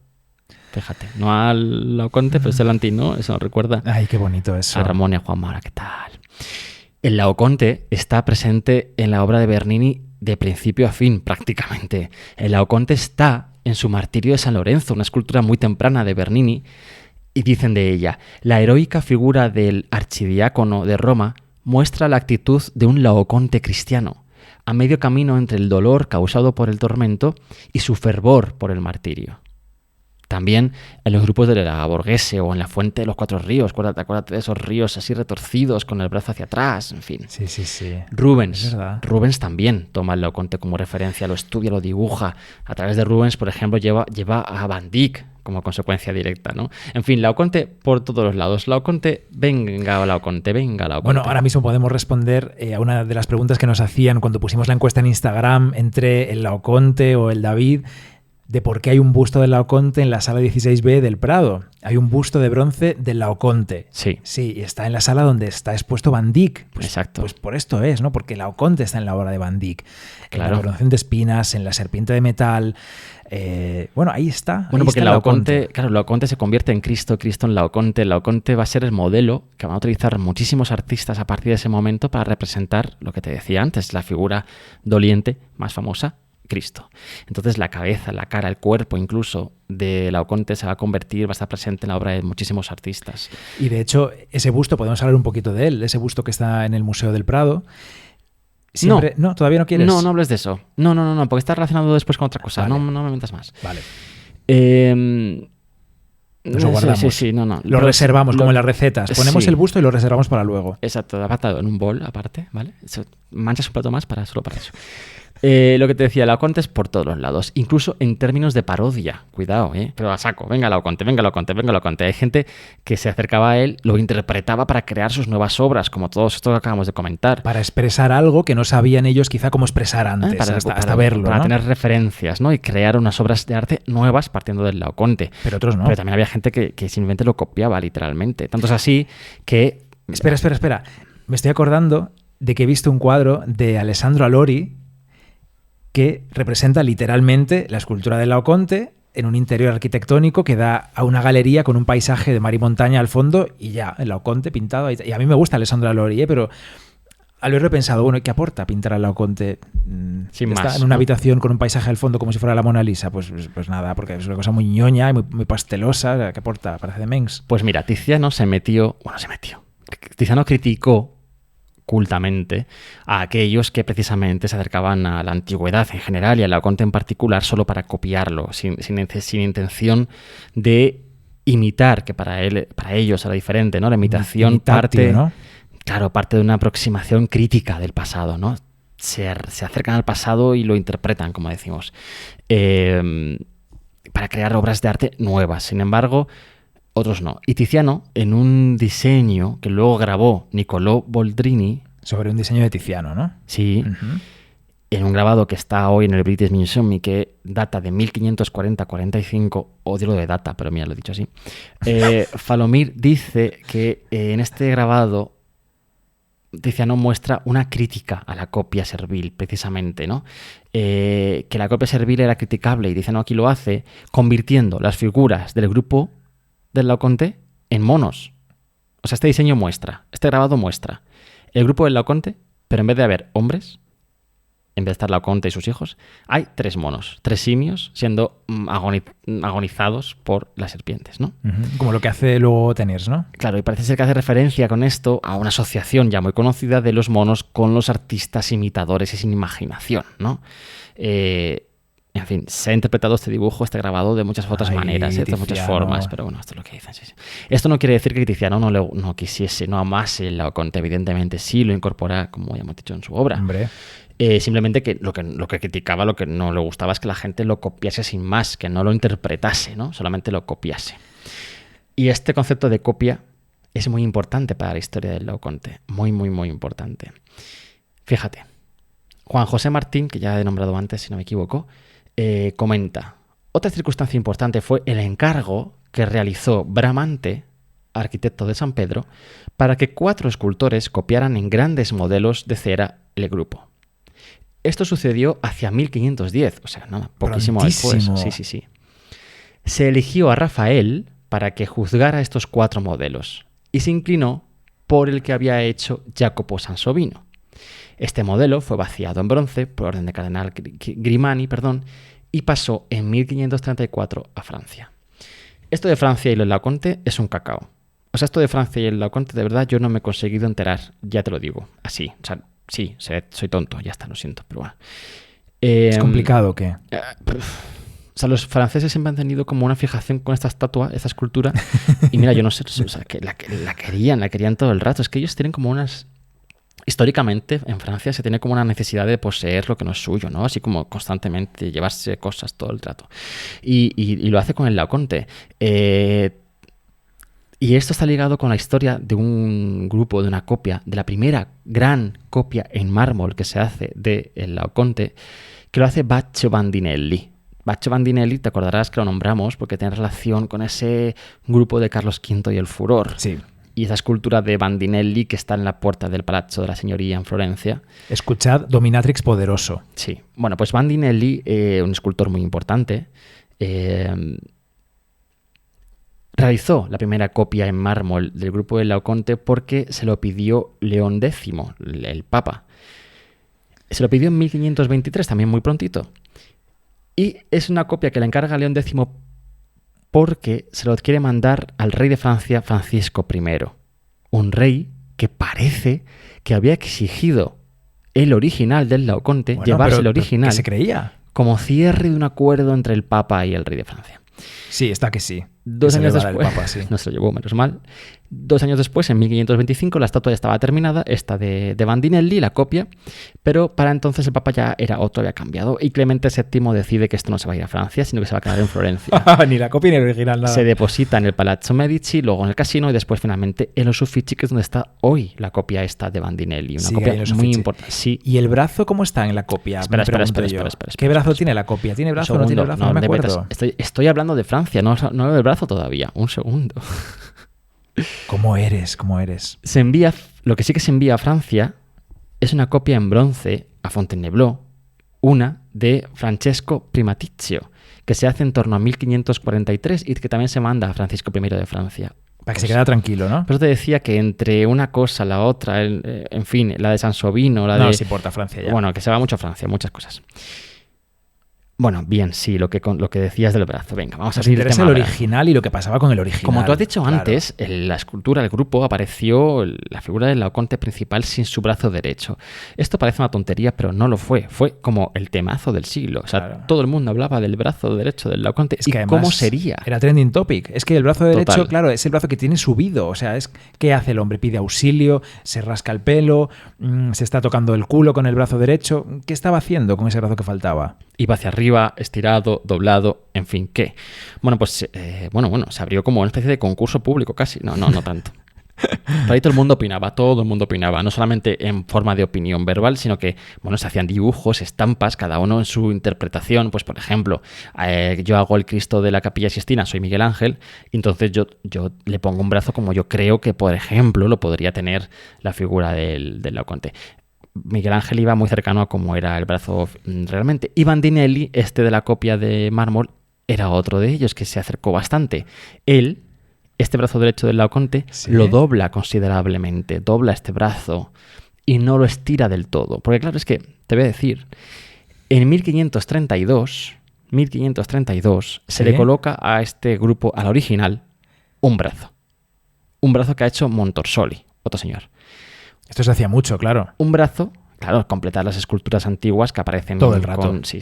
Fíjate, no al Laoconte, pero es el Antino, eso nos recuerda. Ay, qué bonito eso. A Ramón y a Juan Mara, ¿qué tal? El Laoconte está presente en la obra de Bernini de principio a fin, prácticamente. El Laoconte está en su Martirio de San Lorenzo, una escultura muy temprana de Bernini, y dicen de ella, la heroica figura del archidiácono de Roma muestra la actitud de un Laoconte cristiano, a medio camino entre el dolor causado por el tormento y su fervor por el martirio. También en los grupos de la Borghese o en la Fuente de los Cuatro Ríos, acuérdate de esos ríos así retorcidos con el brazo hacia atrás, en fin. Sí. Rubens también toma el Laoconte como referencia, lo estudia, lo dibuja. A través de Rubens, por ejemplo, lleva a Van Dyck como consecuencia directa, ¿no? En fin, Laoconte por todos los lados. Laoconte, venga Laoconte. Bueno, ahora mismo podemos responder a una de las preguntas que nos hacían cuando pusimos la encuesta en Instagram entre el Laoconte o el David, de por qué hay un busto del Laoconte en la sala 16B del Prado. Hay un busto de bronce del Laoconte. Sí. Sí, y está en la sala donde está expuesto Van Dyck. Exacto. Pues por esto es, ¿no? Porque Laoconte está en la obra de Van Dyck. Claro. En la coronación de espinas, en la serpiente de metal. Bueno, ahí está. Bueno, ahí porque está Laoconte, claro, Laoconte se convierte en Cristo, Cristo en Laoconte. Laoconte va a ser el modelo que van a utilizar muchísimos artistas a partir de ese momento para representar lo que te decía antes, la figura doliente más famosa, Cristo. Entonces la cabeza, la cara, el cuerpo incluso de Laoconte se va a estar presente en la obra de muchísimos artistas. Y de hecho, ese busto, podemos hablar un poquito de él, ese busto que está en el Museo del Prado. Siempre... No, ¿todavía no quieres? No hables de eso. No, porque está relacionado después con otra cosa. Vale. No me mientas más. Vale. Nos lo guardamos. Sí, no. Lo reservamos, como en las recetas. Ponemos el busto y lo reservamos para luego. Exacto, apartado en un bol aparte, ¿vale? Manchas un plato más solo para eso. Lo que te decía, Laoconte es por todos los lados, incluso en términos de parodia. Cuidado, ¿eh? Pero a saco, venga Laoconte. Hay gente que se acercaba a él, lo interpretaba para crear sus nuevas obras, como todos estos que acabamos de comentar. Para expresar algo que no sabían ellos quizá cómo expresar antes, hasta verlo. Para ¿no? tener referencias, ¿no? Y crear unas obras de arte nuevas partiendo del Laoconte. Pero otros no. Pero también había gente que simplemente lo copiaba, literalmente. Tanto es así que... Espera. Me estoy acordando de que he visto un cuadro de Alessandro Alori que representa literalmente la escultura del Laoconte en un interior arquitectónico que da a una galería con un paisaje de mar y montaña al fondo y ya, el Laoconte pintado. Y a mí me gusta Alessandro Alori, pero al verlo he pensado, bueno, ¿qué aporta pintar al Laoconte? Sin ¿Está más, en una ¿no? habitación con un paisaje al fondo como si fuera la Mona Lisa? Pues nada, porque es una cosa muy ñoña y muy pastelosa. ¿Qué aporta? Parece de Mengs. Pues mira, Tiziano Tiziano criticó cultamente a aquellos que precisamente se acercaban a la antigüedad en general y al Laoconte en particular solo para copiarlo, sin intención de imitar, que para ellos era diferente, ¿no? La imitación parte, ¿no? Claro, parte de una aproximación crítica del pasado, ¿no? Se acercan al pasado y lo interpretan, como decimos, para crear obras de arte nuevas. Sin embargo, otros no. Y Tiziano, en un diseño que luego grabó Niccolò Boldrini... Sobre un diseño de Tiziano, ¿no? Sí. Uh-huh. En un grabado que está hoy en el British Museum y que data de 1540-45, odio lo de data, pero mira, lo he dicho así. Falomir dice que en este grabado Tiziano muestra una crítica a la copia servil, precisamente, ¿no? Que la copia servil era criticable y Tiziano aquí lo hace convirtiendo las figuras del grupo del Laoconte en monos. O sea, este grabado muestra el grupo del Laoconte, pero en vez de haber hombres, en vez de estar Laoconte y sus hijos, hay 3 monos, 3 simios siendo agonizados por las serpientes, ¿no? Uh-huh. Como lo que hace luego Teniers, ¿no? Claro, y parece ser que hace referencia con esto a una asociación ya muy conocida de los monos con los artistas imitadores y sin imaginación, ¿no? En fin, se ha interpretado este dibujo, este grabado de muchas otras maneras, de muchas formas, pero bueno, esto es lo que dicen. Sí. Esto no quiere decir que Tiziano no quisiese, no amase el Laoconte, evidentemente sí lo incorpora, como ya hemos dicho, en su obra. Hombre. Simplemente que lo que criticaba, lo que no le gustaba es que la gente lo copiase sin más, que no lo interpretase, ¿no? Solamente lo copiase. Y este concepto de copia es muy importante para la historia del Laoconte, muy, muy, muy importante. Fíjate, Juan José Martín, que ya he nombrado antes, si no me equivoco, comenta, otra circunstancia importante fue el encargo que realizó Bramante, arquitecto de San Pedro, para que 4 escultores copiaran en grandes modelos de cera el grupo. Esto sucedió hacia 1510, o sea, nada, poquísimo después. Sí. Se eligió a Rafael para que juzgara estos 4 modelos y se inclinó por el que había hecho Jacopo Sansovino. Este modelo fue vaciado en bronce por orden de cardenal Grimani, y pasó en 1534 a Francia. Esto de Francia y el Laoconte es un cacao. O sea, esto de Francia y el Laoconte, de verdad, yo no me he conseguido enterar, ya te lo digo, así. O sea, sí, soy tonto, ya está, lo siento, pero bueno. ¿Es complicado o qué? O sea, los franceses siempre han tenido como una fijación con esta estatua, esta escultura, y mira, yo no sé, o sea, que la querían todo el rato. Es que ellos tienen como unas... Históricamente, en Francia se tiene como una necesidad de poseer lo que no es suyo, ¿no? Así como constantemente llevarse cosas todo el rato. Y lo hace con el Laoconte. Y esto está ligado con la historia de un grupo, de una copia, de la primera gran copia en mármol que se hace del Laoconte, que lo hace Baccio Bandinelli. Baccio Bandinelli, te acordarás que lo nombramos porque tiene relación con ese grupo de Carlos V y el Furor. Sí. Y esa escultura de Bandinelli que está en la puerta del Palazzo de la Signoria en Florencia. Escuchad, Dominatrix poderoso. Sí. Bueno, pues Bandinelli, un escultor muy importante, realizó la primera copia en mármol del grupo del Laoconte porque se lo pidió León X, el Papa. Se lo pidió en 1523, también muy prontito. Y es una copia que le encarga León X porque se lo quiere mandar al rey de Francia, Francisco I. Un rey que parece que había exigido el original del Laoconte, llevarse el original. ¿Qué se creía? Como cierre de un acuerdo entre el Papa y el rey de Francia. Sí, está que sí. 2 Se le años va a dar el después, Papa, sí. no se lo llevó, menos mal. 2 años después, en 1525, la estatua ya estaba terminada, esta de Bandinelli, la copia, pero para entonces el Papa ya era otro, había cambiado, y Clemente VII decide que esto no se va a ir a Francia, sino que se va a quedar en Florencia. Ni la copia ni el original, nada. Se deposita en el Palazzo Medici, luego en el casino y después finalmente en los Uffizi, que es donde está hoy la copia esta de Bandinelli. Una Sí, copia ahí en los muy Uffizi. importante. Sí. ¿Y el brazo cómo está en la copia? Espera, Me espera, pregunto espera, yo. espera, ¿Qué brazo espera. tiene la copia? ¿Tiene Un brazo o no tiene segundo, brazo? No me de acuerdo. metas. Estoy hablando de Francia, no hablo del brazo todavía. Un segundo. ¿Cómo eres? ¿Cómo eres? Lo que sí que se envía a Francia es una copia en bronce a Fontainebleau, una de Francesco Primatizio, que se hace en torno a 1543 y que también se manda a Francisco I de Francia. Para que se quede tranquilo, ¿no? Por eso te decía que entre una cosa, la otra, en fin, la de Sansovino, la No de... nos importa Francia ya. Bueno, que se va mucho a Francia, muchas cosas. Bueno, bien, sí, lo que decías del brazo. Venga, vamos a Nos seguir el interesa tema el brazo. original y lo que pasaba con el original. Como tú has dicho Claro. antes, en la escultura, el grupo, apareció la figura del Laoconte principal sin su brazo derecho. Esto parece una tontería, pero no lo fue. Fue como el temazo del siglo. O sea, Claro. todo el mundo hablaba del brazo derecho del Laoconte. Es ¿Y que además cómo sería? Era trending topic. Es que el brazo derecho, Total. claro, es el brazo que tiene subido. O sea, ¿qué hace el hombre? Pide auxilio, se rasca el pelo, se está tocando el culo con el brazo derecho. ¿Qué estaba haciendo con ese brazo que faltaba? Iba hacia arriba, estirado, doblado, en fin, ¿qué? Bueno, pues, se abrió como una especie de concurso público casi. No tanto. Pero ahí todo el mundo opinaba, no solamente en forma de opinión verbal, sino que, bueno, se hacían dibujos, estampas, cada uno en su interpretación. Pues, por ejemplo, yo hago el Cristo de la Capilla Sixtina, soy Miguel Ángel, y entonces yo le pongo un brazo como yo creo que, por ejemplo, lo podría tener la figura del Laoconte. Miguel Ángel iba muy cercano a cómo era el brazo realmente. Y Bandinelli, de la copia de mármol, era otro de ellos que se acercó bastante. Él, este brazo derecho del Laoconte, ¿Sí? lo dobla considerablemente, dobla este brazo y no lo estira del todo. Porque claro, es que, te voy a decir, en 1532 se ¿Sí? le coloca a este grupo, al original, un brazo. Un brazo que ha hecho Montorsoli, otro señor. Esto se hacía mucho, claro. Un brazo, claro, completar las esculturas antiguas que aparecen Todo el rato. Sí.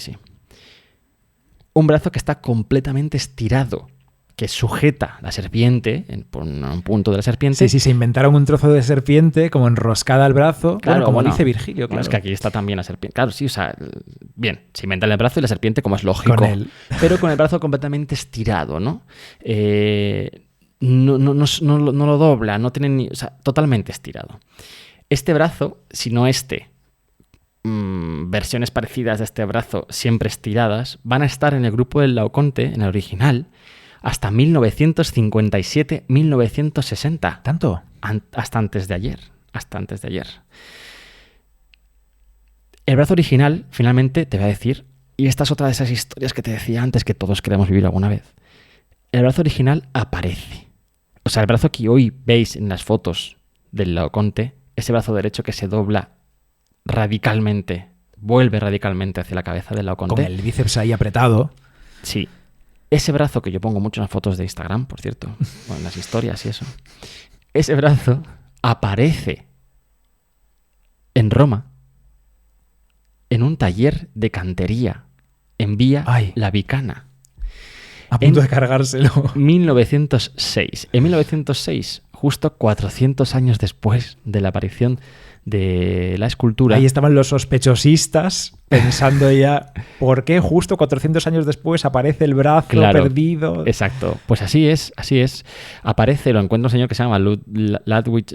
Un brazo que está completamente estirado, que sujeta la serpiente, por un punto de la serpiente. Sí, se inventaron un trozo de serpiente como enroscada al brazo, Claro, como bueno, dice Virgilio, bueno, claro. es que aquí está también la serpiente. Claro, sí, o sea, bien, se inventan el brazo y la serpiente como es lógico. Con él. Pero con el brazo completamente estirado, ¿no? No lo dobla, no tiene ni... O sea, totalmente estirado. Este brazo, si no versiones parecidas de este brazo siempre estiradas, van a estar en el grupo del Laoconte, en el original, hasta 1957-1960. ¿Tanto? Hasta antes de ayer. El brazo original, finalmente, te voy a decir, y esta es otra de esas historias que te decía antes que todos queremos vivir alguna vez. El brazo original aparece. O sea, el brazo que hoy veis en las fotos del Laoconte, ese brazo derecho que se dobla radicalmente, vuelve radicalmente hacia la cabeza del Laoconte. Con el bíceps ahí apretado. Sí. Ese brazo que yo pongo mucho en las fotos de Instagram, por cierto, o en las historias y eso. Ese brazo aparece en Roma, en un taller de cantería en Vía La Vicana. A punto de cargárselo. 1906. En 1906, justo 400 años después de la aparición de la escultura. Ahí estaban los sospechosistas pensando ya, ¿por qué justo 400 años después aparece el brazo perdido? Exacto. Pues así es. Aparece, lo encuentra un señor que se llama Ludwig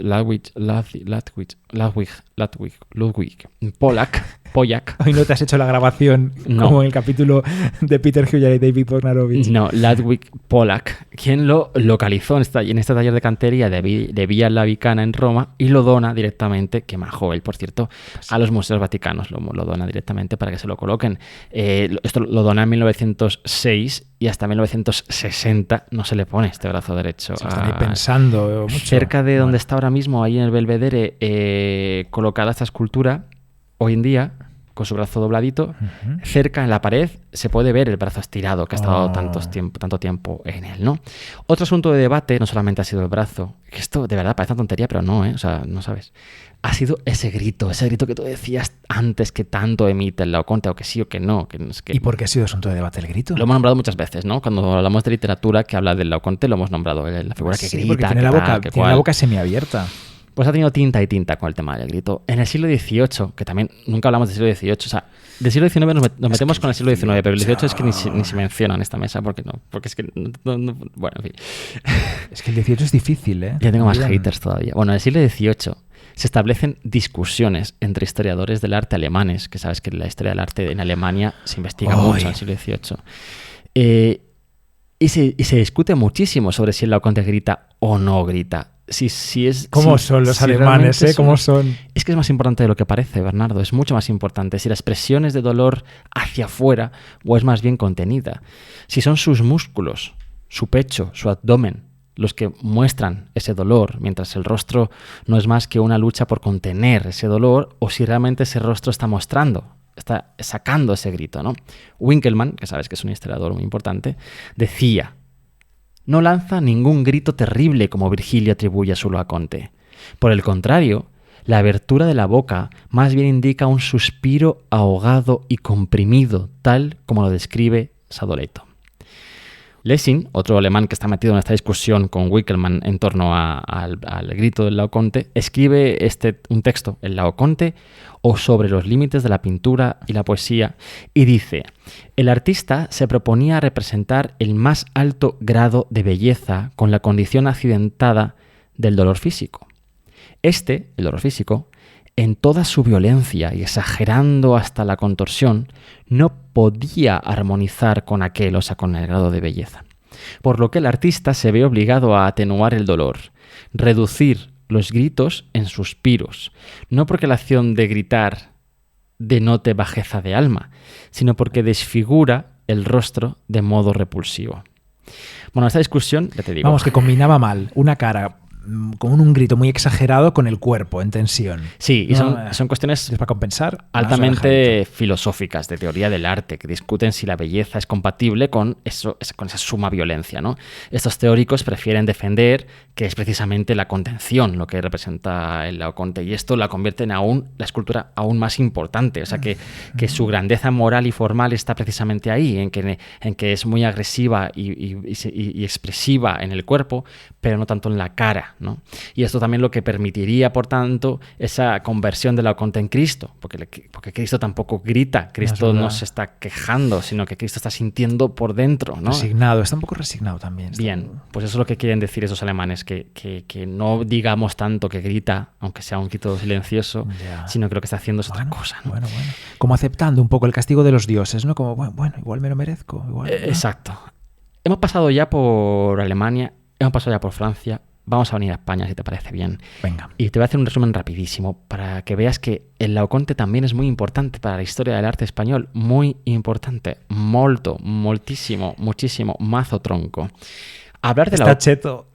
Pollack. Hoy no te has hecho la grabación como en el capítulo de Peter Huyer y David Bognarovich. No, Ludwig Pollack, quien lo localizó en este taller de cantería de Vía La Vicana en Roma y lo dona directamente, que majo él, por cierto, a los museos vaticanos. Lo dona directamente para que se lo coloquen. Esto lo dona en 1906 y hasta 1960 no se le pone este brazo derecho. Están ahí pensando mucho. Cerca de donde está ahora mismo, ahí en el Belvedere, colocada esta escultura, hoy en día con su brazo dobladito. Cerca en la pared se puede ver el brazo estirado que ha estado tanto tiempo en él, ¿no? Otro asunto de debate no solamente ha sido el brazo, que esto de verdad parece una tontería, pero no, o sea, no sabes. Ha sido ese grito que tú decías antes que tanto emite el Laoconte, o que sí o que no. ¿Y por qué ha sido asunto de debate el grito? Lo hemos nombrado muchas veces, ¿no? Cuando hablamos de literatura que habla del Laoconte, lo hemos nombrado, la figura que grita, porque tiene la boca semiabierta. Pues ha tenido tinta y tinta con el tema del grito. En el siglo XVIII, que también nunca hablamos del siglo XVIII, o sea, del siglo XIX nos metemos con el siglo XIX, pero el XVIII es que ni se menciona en esta mesa, porque es que bueno, en fin. Es que el XVIII es difícil, ¿eh? Ya tengo más haters todavía. Bueno, en el siglo XVIII se establecen discusiones entre historiadores del arte alemanes, que sabes que la historia del arte en Alemania se investiga mucho en el siglo XVIII. Y se discute muchísimo sobre si el Laoconte grita o no grita. ¿Cómo son los alemanes, eh? ¿Cómo son? Es que es más importante de lo que parece, Bernardo. Es mucho más importante si la expresión es de dolor hacia afuera o es más bien contenida. Si son sus músculos, su pecho, su abdomen, los que muestran ese dolor, mientras el rostro no es más que una lucha por contener ese dolor, o si realmente ese rostro está sacando ese grito, ¿no? Winkelmann, que sabes que es un historiador muy importante, decía: no lanza ningún grito terrible como Virgilio atribuye a su Laoconte. Por el contrario, la abertura de la boca más bien indica un suspiro ahogado y comprimido, tal como lo describe Sadoleto. Lessing, otro alemán que está metido en esta discusión con Winkelmann en torno al grito del Laoconte, escribe un texto, el Laoconte o sobre los límites de la pintura y la poesía, y dice: el artista se proponía representar el más alto grado de belleza con la condición accidentada del dolor físico. El dolor físico, en toda su violencia y exagerando hasta la contorsión, no podía armonizar con con el grado de belleza. Por lo que el artista se ve obligado a atenuar el dolor, reducir los gritos en suspiros, no porque la acción de gritar denote bajeza de alma, sino porque desfigura el rostro de modo repulsivo. Bueno, esta discusión, ya te digo... Vamos, que combinaba mal una cara con un grito muy exagerado con el cuerpo en tensión. Sí, y son cuestiones para compensar altamente filosóficas de teoría del arte, que discuten si la belleza es compatible con esa suma violencia, ¿no? Estos teóricos prefieren defender que es precisamente la contención lo que representa el Laoconte, y esto la convierte en la escultura aún más importante. O sea, que su grandeza moral y formal está precisamente ahí, en que es muy agresiva y expresiva en el cuerpo, pero no tanto en la cara, ¿no? Y esto también lo que permitiría, por tanto, esa conversión del Laoconte en Cristo, porque Cristo tampoco grita, Cristo no se está quejando, sino que Cristo está sintiendo por dentro, ¿no? Resignado, está un poco resignado también. Bien, pues eso es lo que quieren decir esos alemanes, que no digamos tanto que grita, aunque sea un grito silencioso, sino que lo que está haciendo es otra cosa, ¿no? Bueno. Como aceptando un poco el castigo de los dioses, ¿no? Como, bueno, igual me lo merezco. Igual, ¿no? Exacto. Hemos pasado ya por Alemania, hemos pasado ya por Francia. Vamos a venir a España, si te parece bien. Venga. Y te voy a hacer un resumen rapidísimo para que veas que el Laoconte también es muy importante para la historia del arte español. Muy importante. Molto, moltísimo, muchísimo, mazo tronco. Hablar de Está cheto.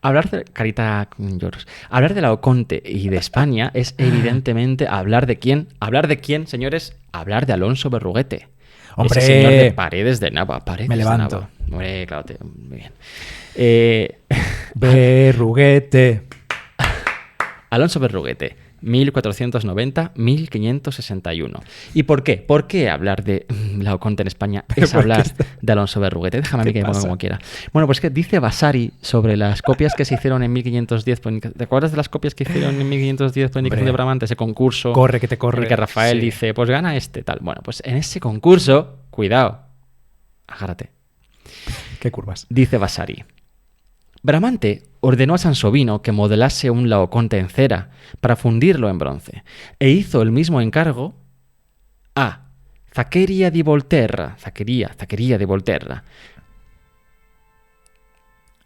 Hablar de Carita Lloros. Hablar de Laoconte y de España es evidentemente hablar de quién. ¿Hablar de quién, señores? Hablar de Alonso Berruguete. ¡Hombre! Ese señor de Paredes de Nava. Me levanto. Hombre, claro, muy bien. Berruguete. Alonso Berruguete, 1490-1561. ¿Y por qué? ¿Por qué hablar de Laoconte en España es hablar de Alonso Berruguete? Déjame a mí que me ponga como quiera. Bueno, pues que dice Vasari sobre las copias que se hicieron en 1510. ¿Te acuerdas de las copias que hicieron en 1510 por indicación de Bramante? Ese concurso. Corre, que te corre. En el que Rafael dice, pues gana tal. Bueno, pues en ese concurso, cuidado, agárrate. ¿Qué curvas? Dice Vasari: Bramante ordenó a Sansovino que modelase un Laoconte en cera para fundirlo en bronce, e hizo el mismo encargo a Zaccheria di Volterra. Zaccheria di Volterra.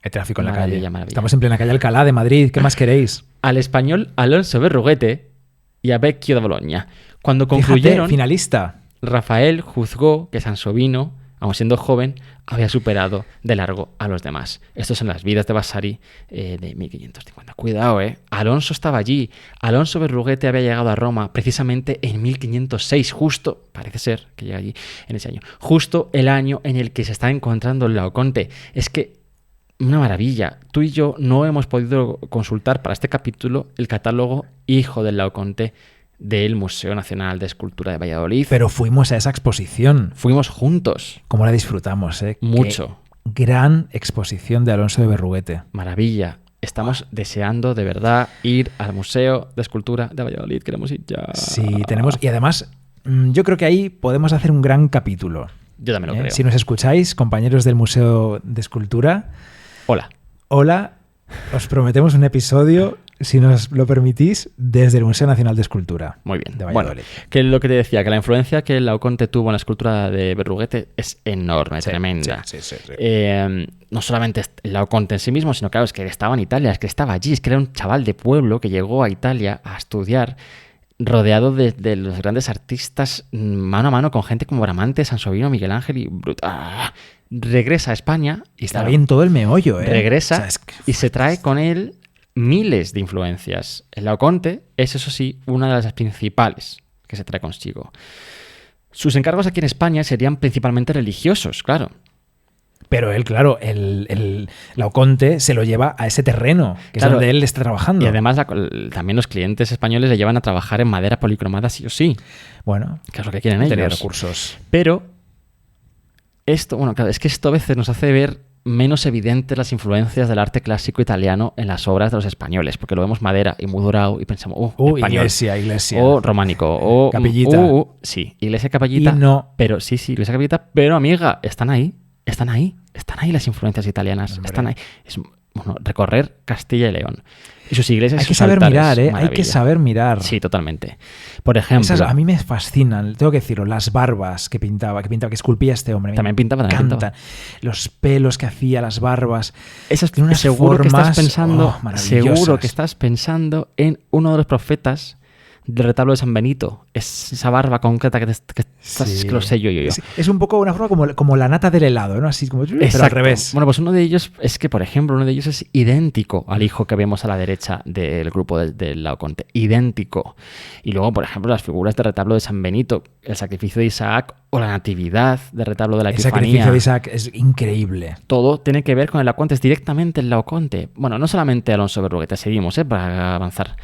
El tráfico en la Maravilla, calle. maravilla. Estamos en plena calle Alcalá de Madrid. ¿Qué más queréis? Al español Alonso Berruguete y a Vecchio de Bologna. Cuando concluyeron, Fíjate, finalista. Rafael juzgó que Sansovino aun siendo joven, había superado de largo a los demás. Estos son las vidas de Vasari de 1550. Cuidado, Alonso estaba allí. Alonso Berruguete había llegado a Roma precisamente en 1506, justo, parece ser que llega allí en ese año, justo el año en el que se está encontrando el Laoconte. Es que una maravilla. Tú y yo no hemos podido consultar para este capítulo el catálogo Hijo del Laoconte del Museo Nacional de Escultura de Valladolid. Pero fuimos a esa exposición. Fuimos juntos. ¿Cómo la disfrutamos, Mucho. Qué gran exposición de Alonso de Berruguete. Maravilla. Estamos deseando de verdad ir al Museo de Escultura de Valladolid. Queremos ir ya. Sí, tenemos. Y además, yo creo que ahí podemos hacer un gran capítulo. Yo también lo creo. Si nos escucháis, compañeros del Museo de Escultura. Hola, os prometemos un episodio, si nos lo permitís, desde el Museo Nacional de Escultura. Muy bien. De Valladolid. Bueno, que lo que te decía, que la influencia que el Laoconte tuvo en la escultura de Berruguete es enorme, tremenda. Sí. No solamente el Laoconte en sí mismo, sino claro, es que estaba en Italia, es que estaba allí, es que era un chaval de pueblo que llegó a Italia a estudiar rodeado de los grandes artistas mano a mano con gente como Bramante, Sansovino, Miguel Ángel y regresa a España y está bien todo el meollo, regresa y se trae con él miles de influencias. El Laoconte es, eso sí, una de las principales que se trae consigo. Sus encargos aquí en España serían principalmente religiosos, claro. Pero él, claro, el Laoconte se lo lleva a ese terreno, que es donde él está trabajando. Y además también los clientes españoles le llevan a trabajar en madera policromada sí o sí. Bueno, que es lo que quieren ellos. Tener recursos. Pero esto, bueno, claro, es que esto a veces nos hace ver menos evidentes las influencias del arte clásico italiano en las obras de los españoles, porque lo vemos madera y muy dorado y pensamos, español, iglesia. O románico, o capellita. Sí, iglesia, capellita. Y no. Pero sí, iglesia, capellita, pero amiga, están ahí las influencias italianas, hombre. están ahí. Es recorrer Castilla y León. Y sus iglesias. Hay que saber mirar, hay que saber mirar. Sí, totalmente. Por ejemplo, esas a mí me fascinan, tengo que decirlo, las barbas que pintaba, que esculpía este hombre. También pintaba. Los pelos que hacía, las barbas. Esas tiene unas seguro formas, seguro que estás pensando en uno de los profetas del retablo de San Benito. Es esa barba concreta que lo sé yo. Es un poco una forma como la nata del helado, ¿no? Así como, exacto. Pero al revés. Bueno, pues uno de ellos es que, por ejemplo, uno de ellos es idéntico al hijo que vemos a la derecha del grupo del Laoconte. Idéntico. Y luego, por ejemplo, las figuras del retablo de San Benito, el sacrificio de Isaac o la natividad del retablo de la Epifanía. El sacrificio de Isaac es increíble. Todo tiene que ver con el Laoconte, es directamente el Laoconte. Bueno, no solamente Alonso Berruguete, seguimos, para avanzar.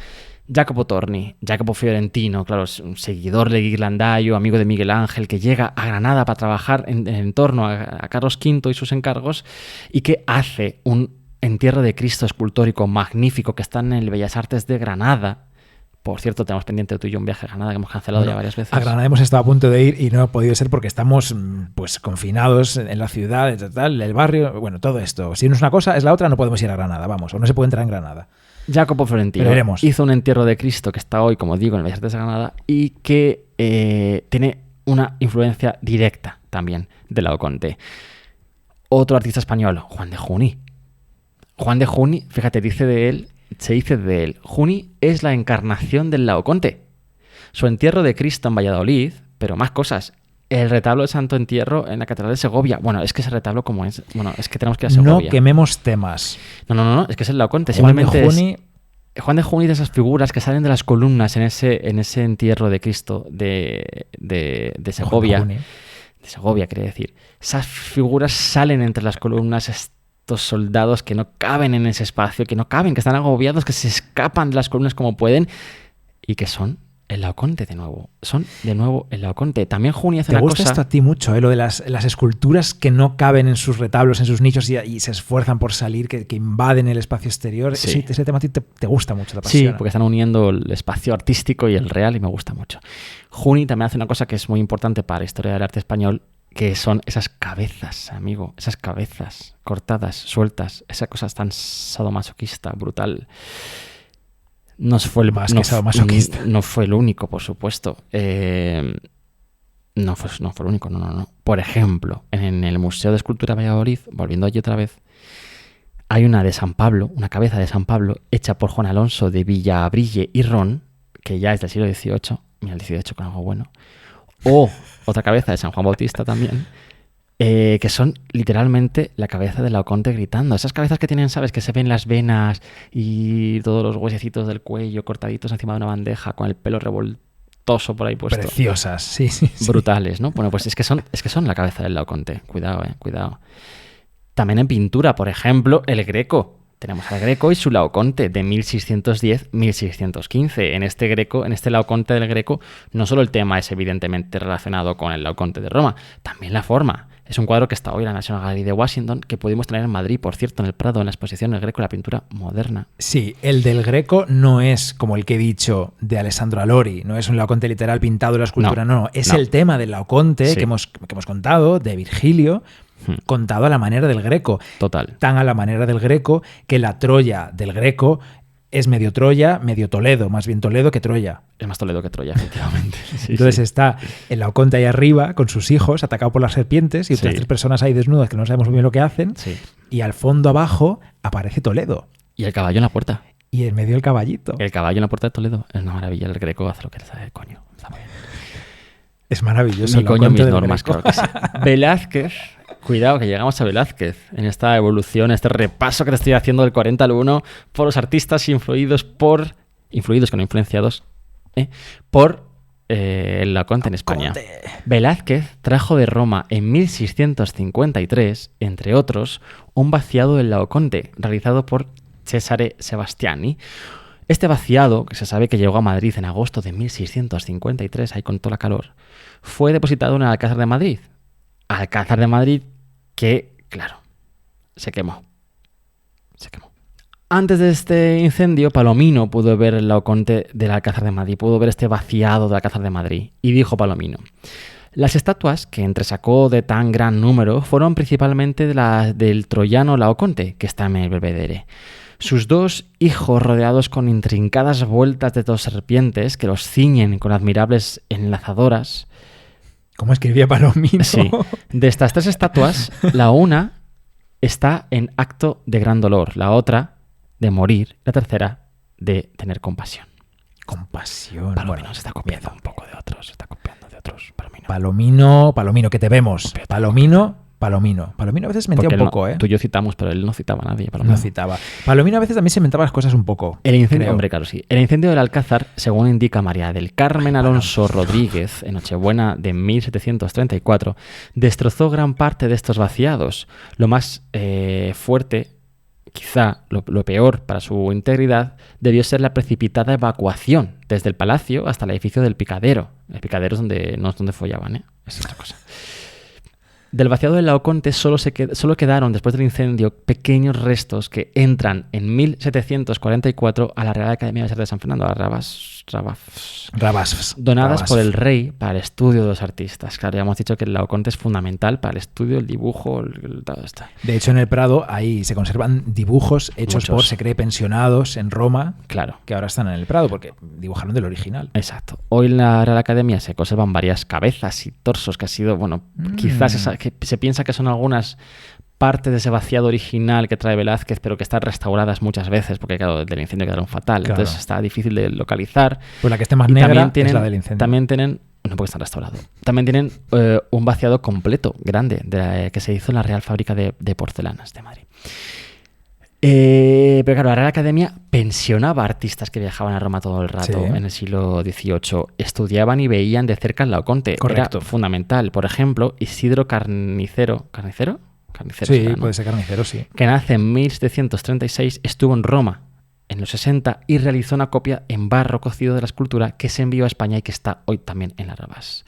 Jacopo Torni, Jacopo Fiorentino, claro, es un seguidor de Ghirlandaio, amigo de Miguel Ángel, que llega a Granada para trabajar en torno a Carlos V y sus encargos, y que hace un entierro de Cristo escultórico magnífico que está en el Bellas Artes de Granada. Por cierto, tenemos pendiente tú y yo un viaje a Granada que hemos cancelado ya varias veces. A Granada hemos estado a punto de ir y no ha podido ser porque estamos pues confinados en la ciudad, el barrio, bueno, todo esto. Si no es una cosa, es la otra, no podemos ir a Granada, vamos, o no se puede entrar en Granada. Jacopo Fiorentino hizo un entierro de Cristo que está hoy, como digo, en el Bellas Artes de Granada y que tiene una influencia directa también del Laoconte. Otro artista español, Juan de Juni. Juan de Juni, fíjate, se dice de él, Juni es la encarnación del Laoconte. Su entierro de Cristo en Valladolid, pero más cosas. El retablo de Santo Entierro en la Catedral de Segovia. Bueno, es que ese retablo como es... Bueno, es que tenemos que ir a Segovia. No quememos temas. No, es que es el Laoconte. Juan de Juni de esas figuras que salen de las columnas en ese entierro de Cristo de Segovia. De Segovia, quería decir. Esas figuras salen entre las columnas, estos soldados que no caben en ese espacio, que están agobiados, que se escapan de las columnas como pueden y que son el Laoconte de nuevo. Son de nuevo el Laoconte. También Juni hace una cosa... Te gusta esto a ti mucho, lo de las esculturas que no caben en sus retablos, en sus nichos y se esfuerzan por salir, que invaden el espacio exterior. Sí. Ese tema a ti te gusta mucho, te apasiona. Sí, porque están uniendo el espacio artístico y el real y me gusta mucho. Juni también hace una cosa que es muy importante para la historia del arte español, que son esas cabezas, amigo. Esas cabezas cortadas, sueltas. Esa cosa tan sadomasoquista, brutal. No fue el no fue el único, por supuesto. No fue el único, no. Por ejemplo, en el Museo de Escultura de Valladolid, volviendo allí otra vez, hay una de San Pablo, una cabeza de San Pablo, hecha por Juan Alonso de Villabrille y Ron, que ya es del siglo XVIII, mira el XVIII con algo bueno. O otra cabeza de San Juan Bautista también, que son literalmente la cabeza del Laoconte gritando. Esas cabezas que tienen, ¿sabes? Que se ven las venas y todos los huesecitos del cuello cortaditos encima de una bandeja con el pelo revoltoso por ahí puesto. Preciosas, sí, sí. Brutales, ¿no? Bueno, pues es que son la cabeza del Laoconte. Cuidado, cuidado. También en pintura, por ejemplo, el Greco. Tenemos al Greco y su Laoconte de 1610-1615. En este Laoconte del Greco, no solo el tema es evidentemente relacionado con el Laoconte de Roma, también la forma. Es un cuadro que está hoy en la National Gallery de Washington, que pudimos tener en Madrid, por cierto, en el Prado, en la exposición El Greco y la pintura moderna. Sí, el del Greco no es como el que he dicho de Alessandro Alori, no es un Laoconte literal pintado de la escultura, no. Es el tema del Laoconte que hemos contado, de Virgilio, contado a la manera del Greco. Total. Tan a la manera del Greco que la Troya del Greco es medio Troya, medio Toledo, más bien Toledo que Troya. Es más Toledo que Troya, efectivamente. Sí, entonces está el Laoconte ahí arriba con sus hijos, atacado por las serpientes, y otras tres personas ahí desnudas que no sabemos muy bien lo que hacen. Sí. Y al fondo abajo aparece Toledo. Y el caballo en la puerta. Y en medio el caballito. El caballo en la puerta de Toledo. Es una maravilla. El Greco hace lo que le sabe, coño. Está muy bien. Es maravilloso. Mi coño, mis normas, claro que sí. Velázquez. Cuidado, que llegamos a Velázquez en esta evolución, este repaso que te estoy haciendo del 40 al 1 por los artistas influidos que no influenciados, por el Laoconte en España. Velázquez trajo de Roma en 1653, entre otros, un vaciado del Laoconte realizado por Cesare Sebastiani. Este vaciado, que se sabe que llegó a Madrid en agosto de 1653, ahí con toda la calor, fue depositado en el Alcázar de Madrid. Alcázar de Madrid que, claro, se quemó. Antes de este incendio, Palomino pudo ver el Laoconte del Alcázar de Madrid, pudo ver este vaciado del Alcázar de Madrid, y dijo Palomino: las estatuas que entresacó de tan gran número fueron principalmente del troyano Laoconte, que está en el Belvedere. Sus dos hijos rodeados con intrincadas vueltas de dos serpientes que los ciñen con admirables enlazadoras. ¿Cómo escribía Palomino? Sí. De estas tres estatuas, la una está en acto de gran dolor, la otra de morir, la tercera de tener compasión. Compasión. Palomino se está copiando un poco de otros, Palomino, que te vemos. Palomino a veces mentía un poco, Tú y yo citamos, pero él no citaba a nadie. Palomino. No citaba. Palomino a veces también se inventaba las cosas un poco. El incendio, hombre, claro, sí. El incendio del Alcázar, según indica María del Carmen Alonso Rodríguez, en Nochebuena de 1734, destrozó gran parte de estos vaciados. Lo más fuerte, quizá lo peor para su integridad, debió ser la precipitada evacuación desde el palacio hasta el edificio del Picadero. El Picadero no es donde follaban, es otra cosa. Del vaciado del Laoconte solo quedaron, después del incendio, pequeños restos que entran en 1744 a la Real Academia de Bellas Artes de San Fernando, a donadas por el rey para el estudio de los artistas. Claro, ya hemos dicho que el Laoconte es fundamental para el estudio, el dibujo, todo esto. De hecho, en el Prado ahí se conservan dibujos hechos por, se cree, pensionados en Roma, claro, que ahora están en el Prado porque dibujaron del original. Exacto. Hoy en la Real Academia se conservan varias cabezas y torsos que ha sido, quizás que se piensa que son algunas partes de ese vaciado original que trae Velázquez, pero que están restauradas muchas veces, porque claro, del incendio quedaron fatal. Claro. Entonces está difícil de localizar. Pues la que esté más negra es la del incendio. También tienen, no porque están restaurados, también tienen un vaciado completo, grande, que se hizo en la Real Fábrica de Porcelanas de Madrid. Pero claro, la Real Academia pensionaba artistas que viajaban a Roma todo el rato en el siglo XVIII. Estudiaban y veían de cerca el Laoconte. Correcto. Era fundamental. Por ejemplo, Isidro Carnicero. ¿Carnicero? Sí, será, ¿no? Puede ser Carnicero, sí. Que nace en 1736, estuvo en Roma en los 60 y realizó una copia en barro cocido de la escultura que se envió a España y que está hoy también en la Rabás.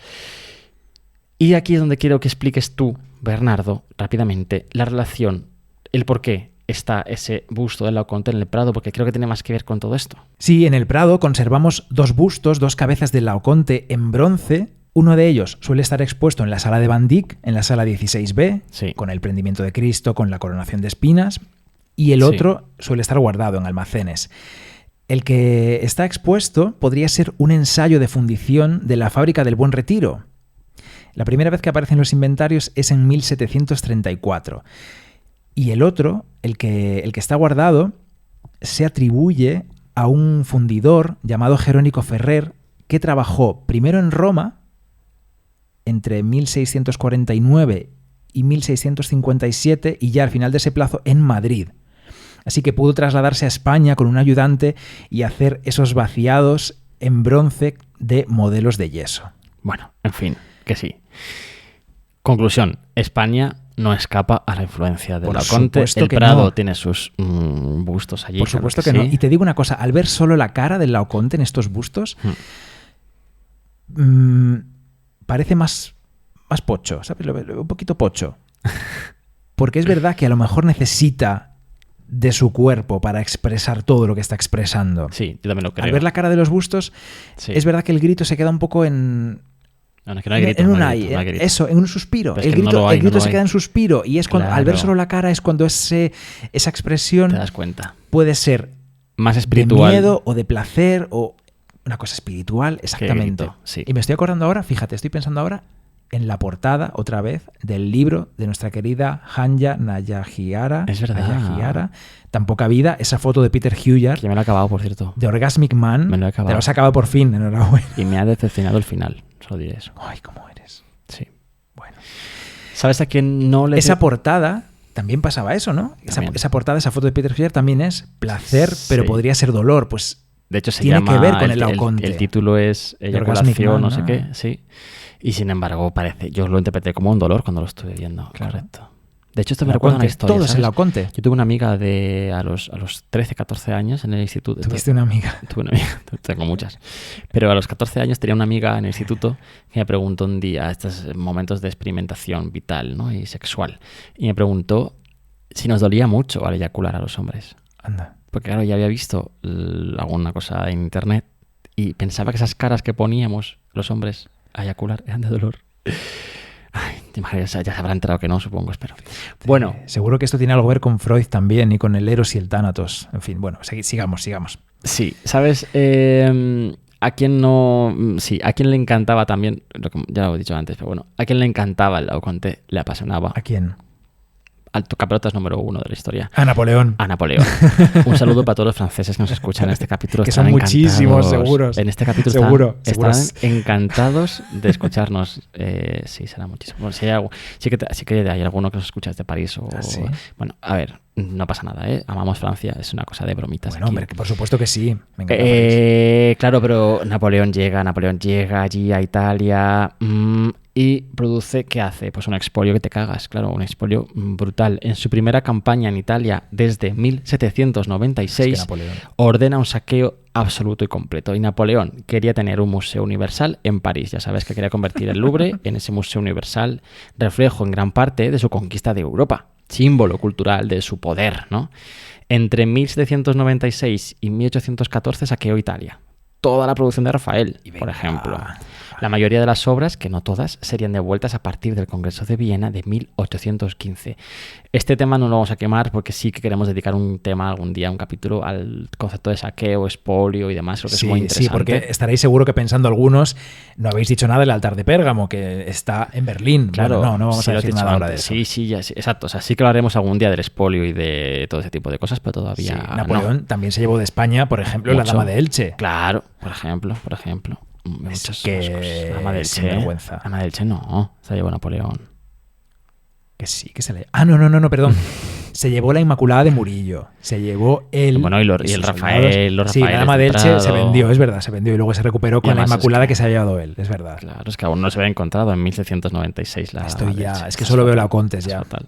Y aquí es donde quiero que expliques tú, Bernardo, rápidamente, la relación, el por qué está ese busto del Laoconte en el Prado, porque creo que tiene más que ver con todo esto. Sí, en el Prado conservamos dos bustos, dos cabezas del Laoconte en bronce. Uno de ellos suele estar expuesto en la sala de Van Dyck, en la sala 16B, sí, con el prendimiento de Cristo, con la coronación de espinas, y el otro suele estar guardado en almacenes. El que está expuesto podría ser un ensayo de fundición de la fábrica del Buen Retiro. La primera vez que aparece en los inventarios es en 1734. Y el otro, el que está guardado, se atribuye a un fundidor llamado Jerónico Ferrer, que trabajó primero en Roma entre 1649 y 1657 y ya al final de ese plazo en Madrid. Así que pudo trasladarse a España con un ayudante y hacer esos vaciados en bronce de modelos de yeso. Bueno, en fin, que sí. Conclusión, España no escapa a la influencia de Por Laoconte. supuesto El que Prado no. tiene sus bustos allí. Por claro supuesto que no. sí. Y te digo una cosa, al ver solo la cara del Laoconte en estos bustos, parece más pocho, ¿sabes? Lo veo un poquito pocho. Porque es verdad que a lo mejor necesita de su cuerpo para expresar todo lo que está expresando. Sí, yo también lo creo. Al ver la cara de los bustos, Sí. es verdad que el grito se queda un poco en... No, es que no hay grito, en un no hay ay, grito, no hay grito. eso, en un suspiro. Pero es El que no grito, lo hay, el grito no lo se hay. queda en suspiro y es cuando al ver Claro. solo la cara es cuando esa expresión Te das cuenta. puede ser Más de espiritual. miedo o de placer o una cosa espiritual, exactamente. grito, sí. Y me estoy acordando ahora, fíjate, estoy pensando ahora en la portada, otra vez, del libro de nuestra querida Hanya Nayahihara. Es verdad. Nayahihara, Tan poca vida, esa foto de Peter Hugyar, Que ya me lo he acabado, por cierto. de Orgasmic Man. Me lo he acabado. Te lo has acabado por fin, enhorabuena. Y me ha decepcionado el final. Solo diré eso. Ay, cómo eres. Sí. Bueno. ¿Sabes a quién no le... Esa portada también pasaba eso, ¿no? También. Esa portada, esa foto de Peter Hugyar también es placer, pero Sí. podría ser dolor. Pues De hecho, se tiene llama... que ver con el Laoconte. El título es Orgasmic eyaculación, Man, no sé ¿no? qué. Sí. Y sin embargo, parece... Yo lo interpreté como un dolor cuando lo estuve viendo. Claro. Correcto. De hecho, esto me recuerda una historia. Todo es el ¿sabes? Laoconte. Yo tuve una amiga a los 13, 14 años en el instituto. Tuviste una amiga. Tuve una amiga, tengo muchas. Pero a los 14 años tenía una amiga en el instituto que me preguntó un día, estos momentos de experimentación vital, ¿no? Y sexual, y me preguntó si nos dolía mucho al eyacular a los hombres. Anda. Porque claro, ya había visto alguna cosa en internet y pensaba que esas caras que poníamos los hombres a eyacular eran de dolor. Ay, te imaginas, ya se habrá enterado que no, supongo, espero. Bueno, Seguro que esto tiene algo que ver con Freud también y con el Eros y el Tánatos. En fin, bueno, sigamos. sí, ¿sabes? ¿A quién no...? Sí, a quién le encantaba también, ya lo he dicho antes, pero bueno, a quién le encantaba el Laoconte, le apasionaba. ¿A quién? Al tocapelotas número 1 de la historia. A Napoleón. A Napoleón. Un saludo para todos los franceses que nos escuchan en este capítulo. Que Estarán son muchísimos, encantados. seguros. En este capítulo Seguro. estarán encantados de escucharnos. Sí, será muchísimo. Bueno, si hay algo, sí que hay alguno que nos escucha desde París. O, ¿Ah, sí? Bueno, a ver, no pasa nada, ¿eh? Amamos Francia, es una cosa de bromitas. Bueno, aquí. hombre, que por supuesto que sí. Me encanta París. Claro, pero Napoleón llega allí a Italia y produce, ¿qué hace? Pues un expolio que te cagas, claro, un expolio brutal. En su primera campaña en Italia desde 1796 Es que Napoleón. ordena un saqueo absoluto y completo. Y Napoleón quería tener un museo universal en París. Ya sabes que quería convertir el Louvre en ese museo universal, reflejo en gran parte de su conquista de Europa, símbolo cultural de su poder, ¿no? Entre 1796 y 1814 saqueó Italia. Toda la producción de Rafael, por ejemplo. La mayoría de las obras, que no todas, serían devueltas a partir del Congreso de Viena de 1815. Este tema no lo vamos a quemar porque sí que queremos dedicar un tema algún día, un capítulo al concepto de saqueo, expolio y demás. Creo que es muy interesante. Sí, porque estaréis seguro que pensando algunos, no habéis dicho nada del altar de Pérgamo, que está en Berlín. Claro, Bueno, no vamos sí a lo he decir dicho nada ahora de antes. eso. Sí, exacto. O sea, sí que lo haremos algún día del expolio y de todo ese tipo de cosas, pero todavía Sí, Napoleón no. también se llevó de España, por ejemplo, la Mucho. Dama de Elche. Claro, por ejemplo. Muchas que cosas. Dama del Che. sinvergüenza. Dama del Che no, se llevó Napoleón. Que sí, que se le... Ah, no, perdón. Se llevó la Inmaculada de Murillo. Se llevó el... Bueno, y el sus Rafael, los Sí, la Rafaeles Dama de del Elche se Prado. vendió, es verdad, se vendió y luego se recuperó con la además es Inmaculada que- que se había dado él, es verdad. Claro, es que aún no se había encontrado en 1796 la Estoy Dama del ya, Che. es que solo veo Laocontes Es ya. fatal.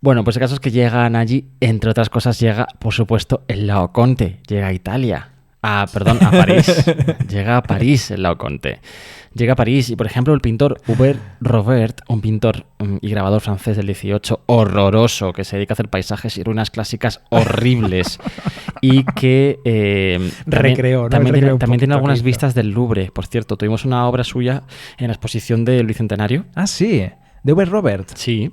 Bueno, pues el caso es que llegan allí, entre otras cosas, llega, por supuesto, el Laoconte, llega a Italia. A París. Llega a París el Laoconte. Llega a París y, por ejemplo, el pintor Hubert Robert, un pintor y grabador francés del 18, horroroso, que se dedica a hacer paisajes y ruinas clásicas horribles y que Recreó, ¿no? también Recreó un tiene poquito algunas aquello. vistas del Louvre. Por cierto, tuvimos una obra suya en la exposición del Bicentenario. Ah, sí, de Hubert Robert. Sí,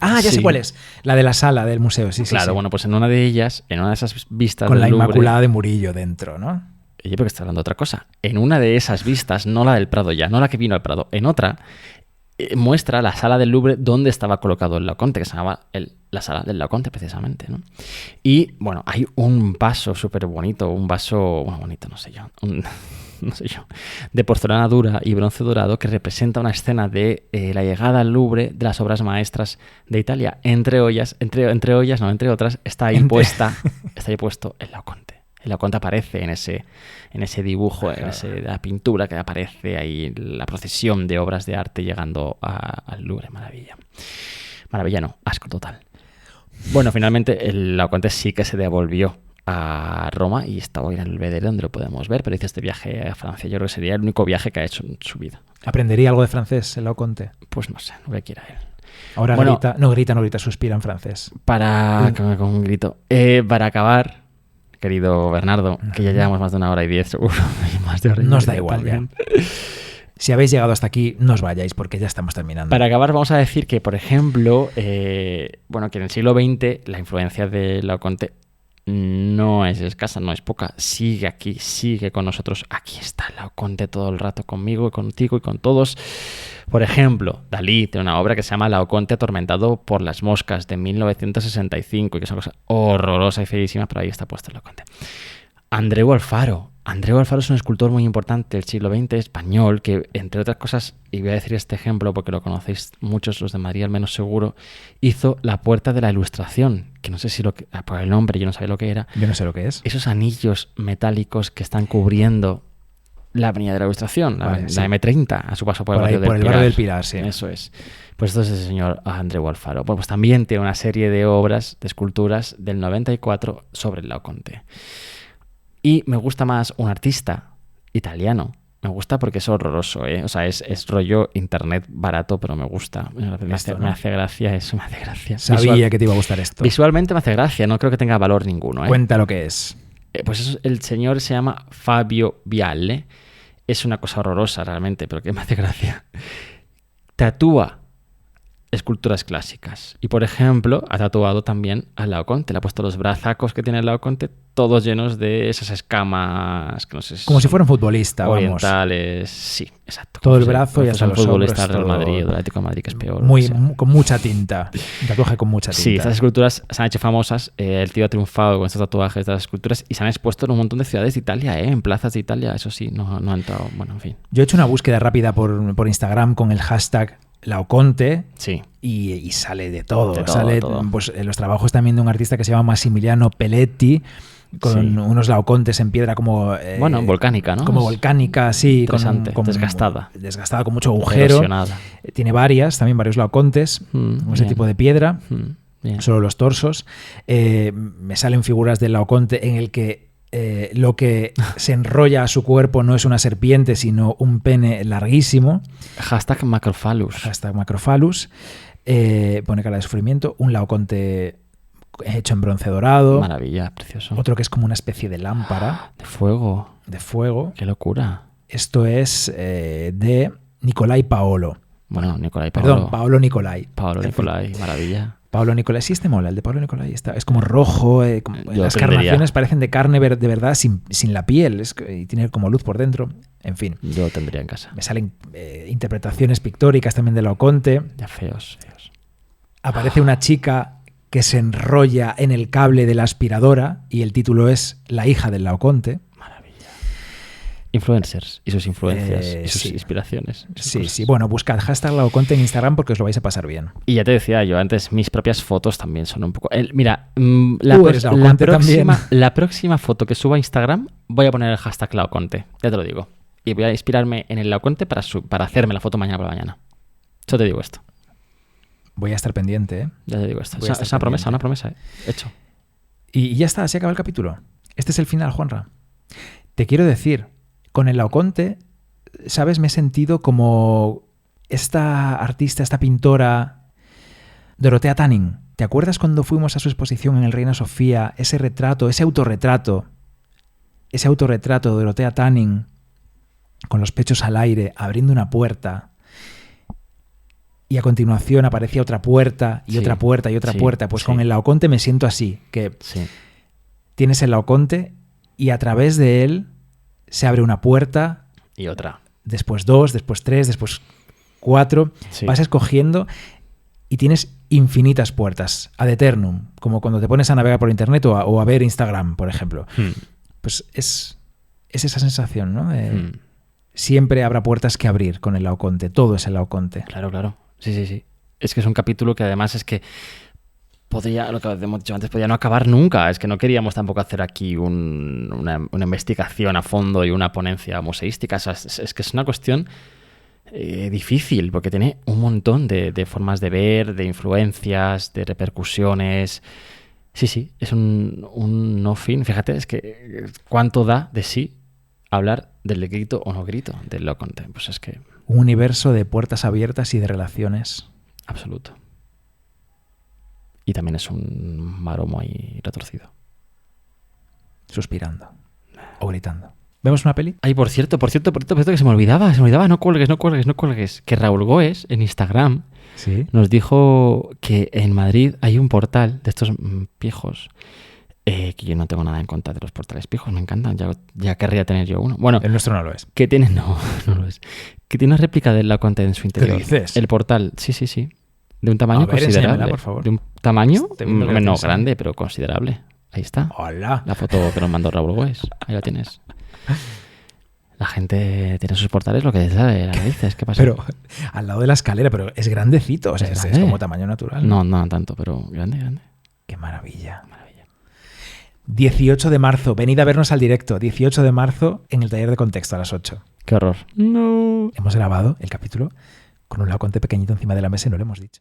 Ah, ya sé Sí. cuál es. La de la sala del museo, sí, claro. sí. Bueno, pues en una de ellas, en una de esas vistas Con del la Louvre... Inmaculada de Murillo dentro, ¿no? Oye, porque está hablando de otra cosa. En una de esas vistas, no la del Prado ya, no la que vino al Prado, en otra, muestra la sala del Louvre donde estaba colocado el Laoconte, que se llamaba la sala del Laoconte, precisamente, ¿no? Y, bueno, hay un vaso súper bonito, bonito, no sé yo, de porcelana dura y bronce dorado que representa una escena de la llegada al Louvre de las obras maestras de Italia. Entre otras, está ahí puesto el Laoconte. El Laoconte aparece en ese dibujo, la pintura que aparece ahí, la procesión de obras de arte llegando al Louvre. Maravilla. Maravilla no, asco total. Bueno, finalmente el Laoconte sí que se devolvió a Roma y está hoy en el Belvedere donde lo podemos ver, pero hizo este viaje a Francia. Yo creo que sería el único viaje que ha hecho en su vida. ¿Aprendería algo de francés el Laoconte? Pues no sé, lo que quiera él. Ahora grita, suspira en francés. Con un grito. Para acabar, querido Bernardo, que ya llevamos más de 1 hora y 10 seguro. Más de hora y Nos da media igual también. ya. Si habéis llegado hasta aquí, no os vayáis porque ya estamos terminando. Para acabar vamos a decir que, por ejemplo, que en el siglo XX la influencia de Laoconte no es escasa, no es poca. Sigue aquí, sigue con nosotros. Aquí está Laoconte todo el rato conmigo y contigo y con todos. Por ejemplo, Dalí tiene una obra que se llama Laoconte atormentado por las moscas de 1965 y que es una cosa horrorosa y feísima, pero ahí está puesto el Laoconte. Andreu Alfaro es un escultor muy importante del siglo XX español que, entre otras cosas, y voy a decir este ejemplo porque lo conocéis muchos, los de Madrid al menos seguro, hizo la Puerta de la Ilustración, que no sé si por el nombre yo no sabía lo que era. Yo no sé lo que es. Esos anillos metálicos que están cubriendo la Avenida de la Ilustración, la M30, a su paso por el barrio del Pilar. Sí. Eso es. Pues esto es el señor Andreu Alfaro. Bueno, pues también tiene una serie de obras, de esculturas del 94 sobre el Laoconte. Y me gusta más un artista italiano. Me gusta porque es horroroso, ¿eh? O sea, es rollo internet barato, pero me gusta. Me hace gracia eso, me hace gracia. Sabía que te iba a gustar esto. Visualmente me hace gracia, no creo que tenga valor ninguno, ¿eh? Cuenta lo que es. Pues el señor se llama Fabio Viale. Es una cosa horrorosa realmente, pero que me hace gracia. Tatúa esculturas clásicas. Y, por ejemplo, ha tatuado también al Laoconte. Le ha puesto los brazacos que tiene el Laoconte todos llenos de esas escamas que no sé. Como si fuera un futbolista, orientales. Sí, exacto. Todo el brazo y hasta los hombros. Futbolista del Real Madrid o del Atlético de Madrid, que es peor. Con mucha tinta. Un tatuaje con mucha tinta. Sí, estas esculturas se han hecho famosas. El tío ha triunfado con estos tatuajes de las esculturas y se han expuesto en un montón de ciudades de Italia, en plazas de Italia. Eso sí, no han entrado. Bueno, en fin. Yo he hecho una búsqueda rápida por Instagram con el hashtag Laoconte, sí. y sale de todo. Pues, los trabajos también de un artista que se llama Massimiliano Pelletti, con unos Laocontes en piedra como... volcánica, ¿no? Como volcánica, sí. Desgastada. Desgastada, con mucho agujero. Erosionada. Tiene varios Laocontes, con ese tipo de piedra, solo los torsos. Me salen figuras del Laoconte en el que lo que se enrolla a su cuerpo no es una serpiente, sino un pene larguísimo. Hashtag Macrophallus. Pone cara de sufrimiento. Un Laoconte hecho en bronce dorado. Maravilla, precioso. Otro que es como una especie de lámpara. De fuego. Qué locura. Esto es de Nicolai Paolo. Bueno, Nicolai Paolo. Perdón, Paolo Nicolai. Maravilla. Pablo Nicolai, sí, mola. El de Pablo Nicolai es como rojo. Las carnaciones parecen de carne de verdad sin la piel. Y tiene como luz por dentro. En fin. Yo lo tendría en casa. Me salen interpretaciones pictóricas también de Laoconte. Ya feos. Aparece una chica que se enrolla en el cable de la aspiradora y el título es La hija del Laoconte. Influencers y sus influencias y sus inspiraciones. Sí. Bueno, buscad hashtag Laoconte en Instagram porque os lo vais a pasar bien. Y ya te decía yo antes, mis propias fotos también son un poco... Mira, la próxima foto que suba a Instagram voy a poner el hashtag Laoconte, ya te lo digo. Y voy a inspirarme en el Laoconte para hacerme la foto mañana por la mañana. Yo te digo esto. Voy a estar pendiente, ¿eh? Ya te digo esto. Es una promesa, hecho. Y ya está, se acaba el capítulo. Este es el final, Juanra. Te quiero decir... Con el Laoconte, ¿sabes? Me he sentido como esta artista, esta pintora, Dorotea Tanning. ¿Te acuerdas cuando fuimos a su exposición en el Reina Sofía? Ese autorretrato de Dorotea Tanning, con los pechos al aire, abriendo una puerta. Y a continuación aparecía otra puerta y otra puerta y otra puerta. Pues con el Laoconte me siento así, que tienes el Laoconte y a través de él se abre una puerta. Y otra. Después 2, después 3, después 4. Vas escogiendo y tienes infinitas puertas, ad eternum, como cuando te pones a navegar por internet o a ver Instagram, por ejemplo. Pues es esa sensación, ¿no? Siempre habrá puertas que abrir con el Laoconte, todo es el Laoconte. Claro. Sí. Es que es un capítulo que además es que podría, lo que hemos dicho antes, podría no acabar nunca. Es que no queríamos tampoco hacer aquí una investigación a fondo y una ponencia museística. O sea, es que es una cuestión difícil, porque tiene un montón de formas de ver, de influencias, de repercusiones. Sí, es un no fin. Fíjate, es que cuánto da de sí hablar del grito o no grito del Laoconte. Pues es que... Un universo de puertas abiertas y de relaciones. Absoluto. Y también es un maromo ahí retorcido. Suspirando. O gritando. ¿Vemos una peli? Ay, por cierto, que se me olvidaba. No cuelgues. Que Raúl Goes, en Instagram, Sí. nos dijo que en Madrid hay un portal de estos pijos, que yo no tengo nada en contra de los portales pijos, me encantan, ya querría tener yo uno. Bueno, El nuestro no lo es. que tiene... No lo es. Que tiene una réplica del Laoconte en su interior. ¿Qué dices? El portal, sí. De un tamaño A ver, considerable. enséñamela, por favor. De un tamaño Estoy viendo que la menos tienes ahí. grande, pero considerable. Ahí está. ¡Hola! La foto que nos mandó Raúl Goes. Ahí la tienes. La gente tiene sus portales lo que les da de las narices. ¿Qué pasa? Pero al lado de la escalera, pero es grandecito. O sea, ¿Es es grande? como tamaño natural. No tanto, pero grande. ¡Qué maravilla! 18 de marzo. Venid a vernos al directo. 18 de marzo en el taller de contexto a las 8. Qué horror. No. Hemos grabado el capítulo con un Laoconte pequeñito encima de la mesa y no lo hemos dicho.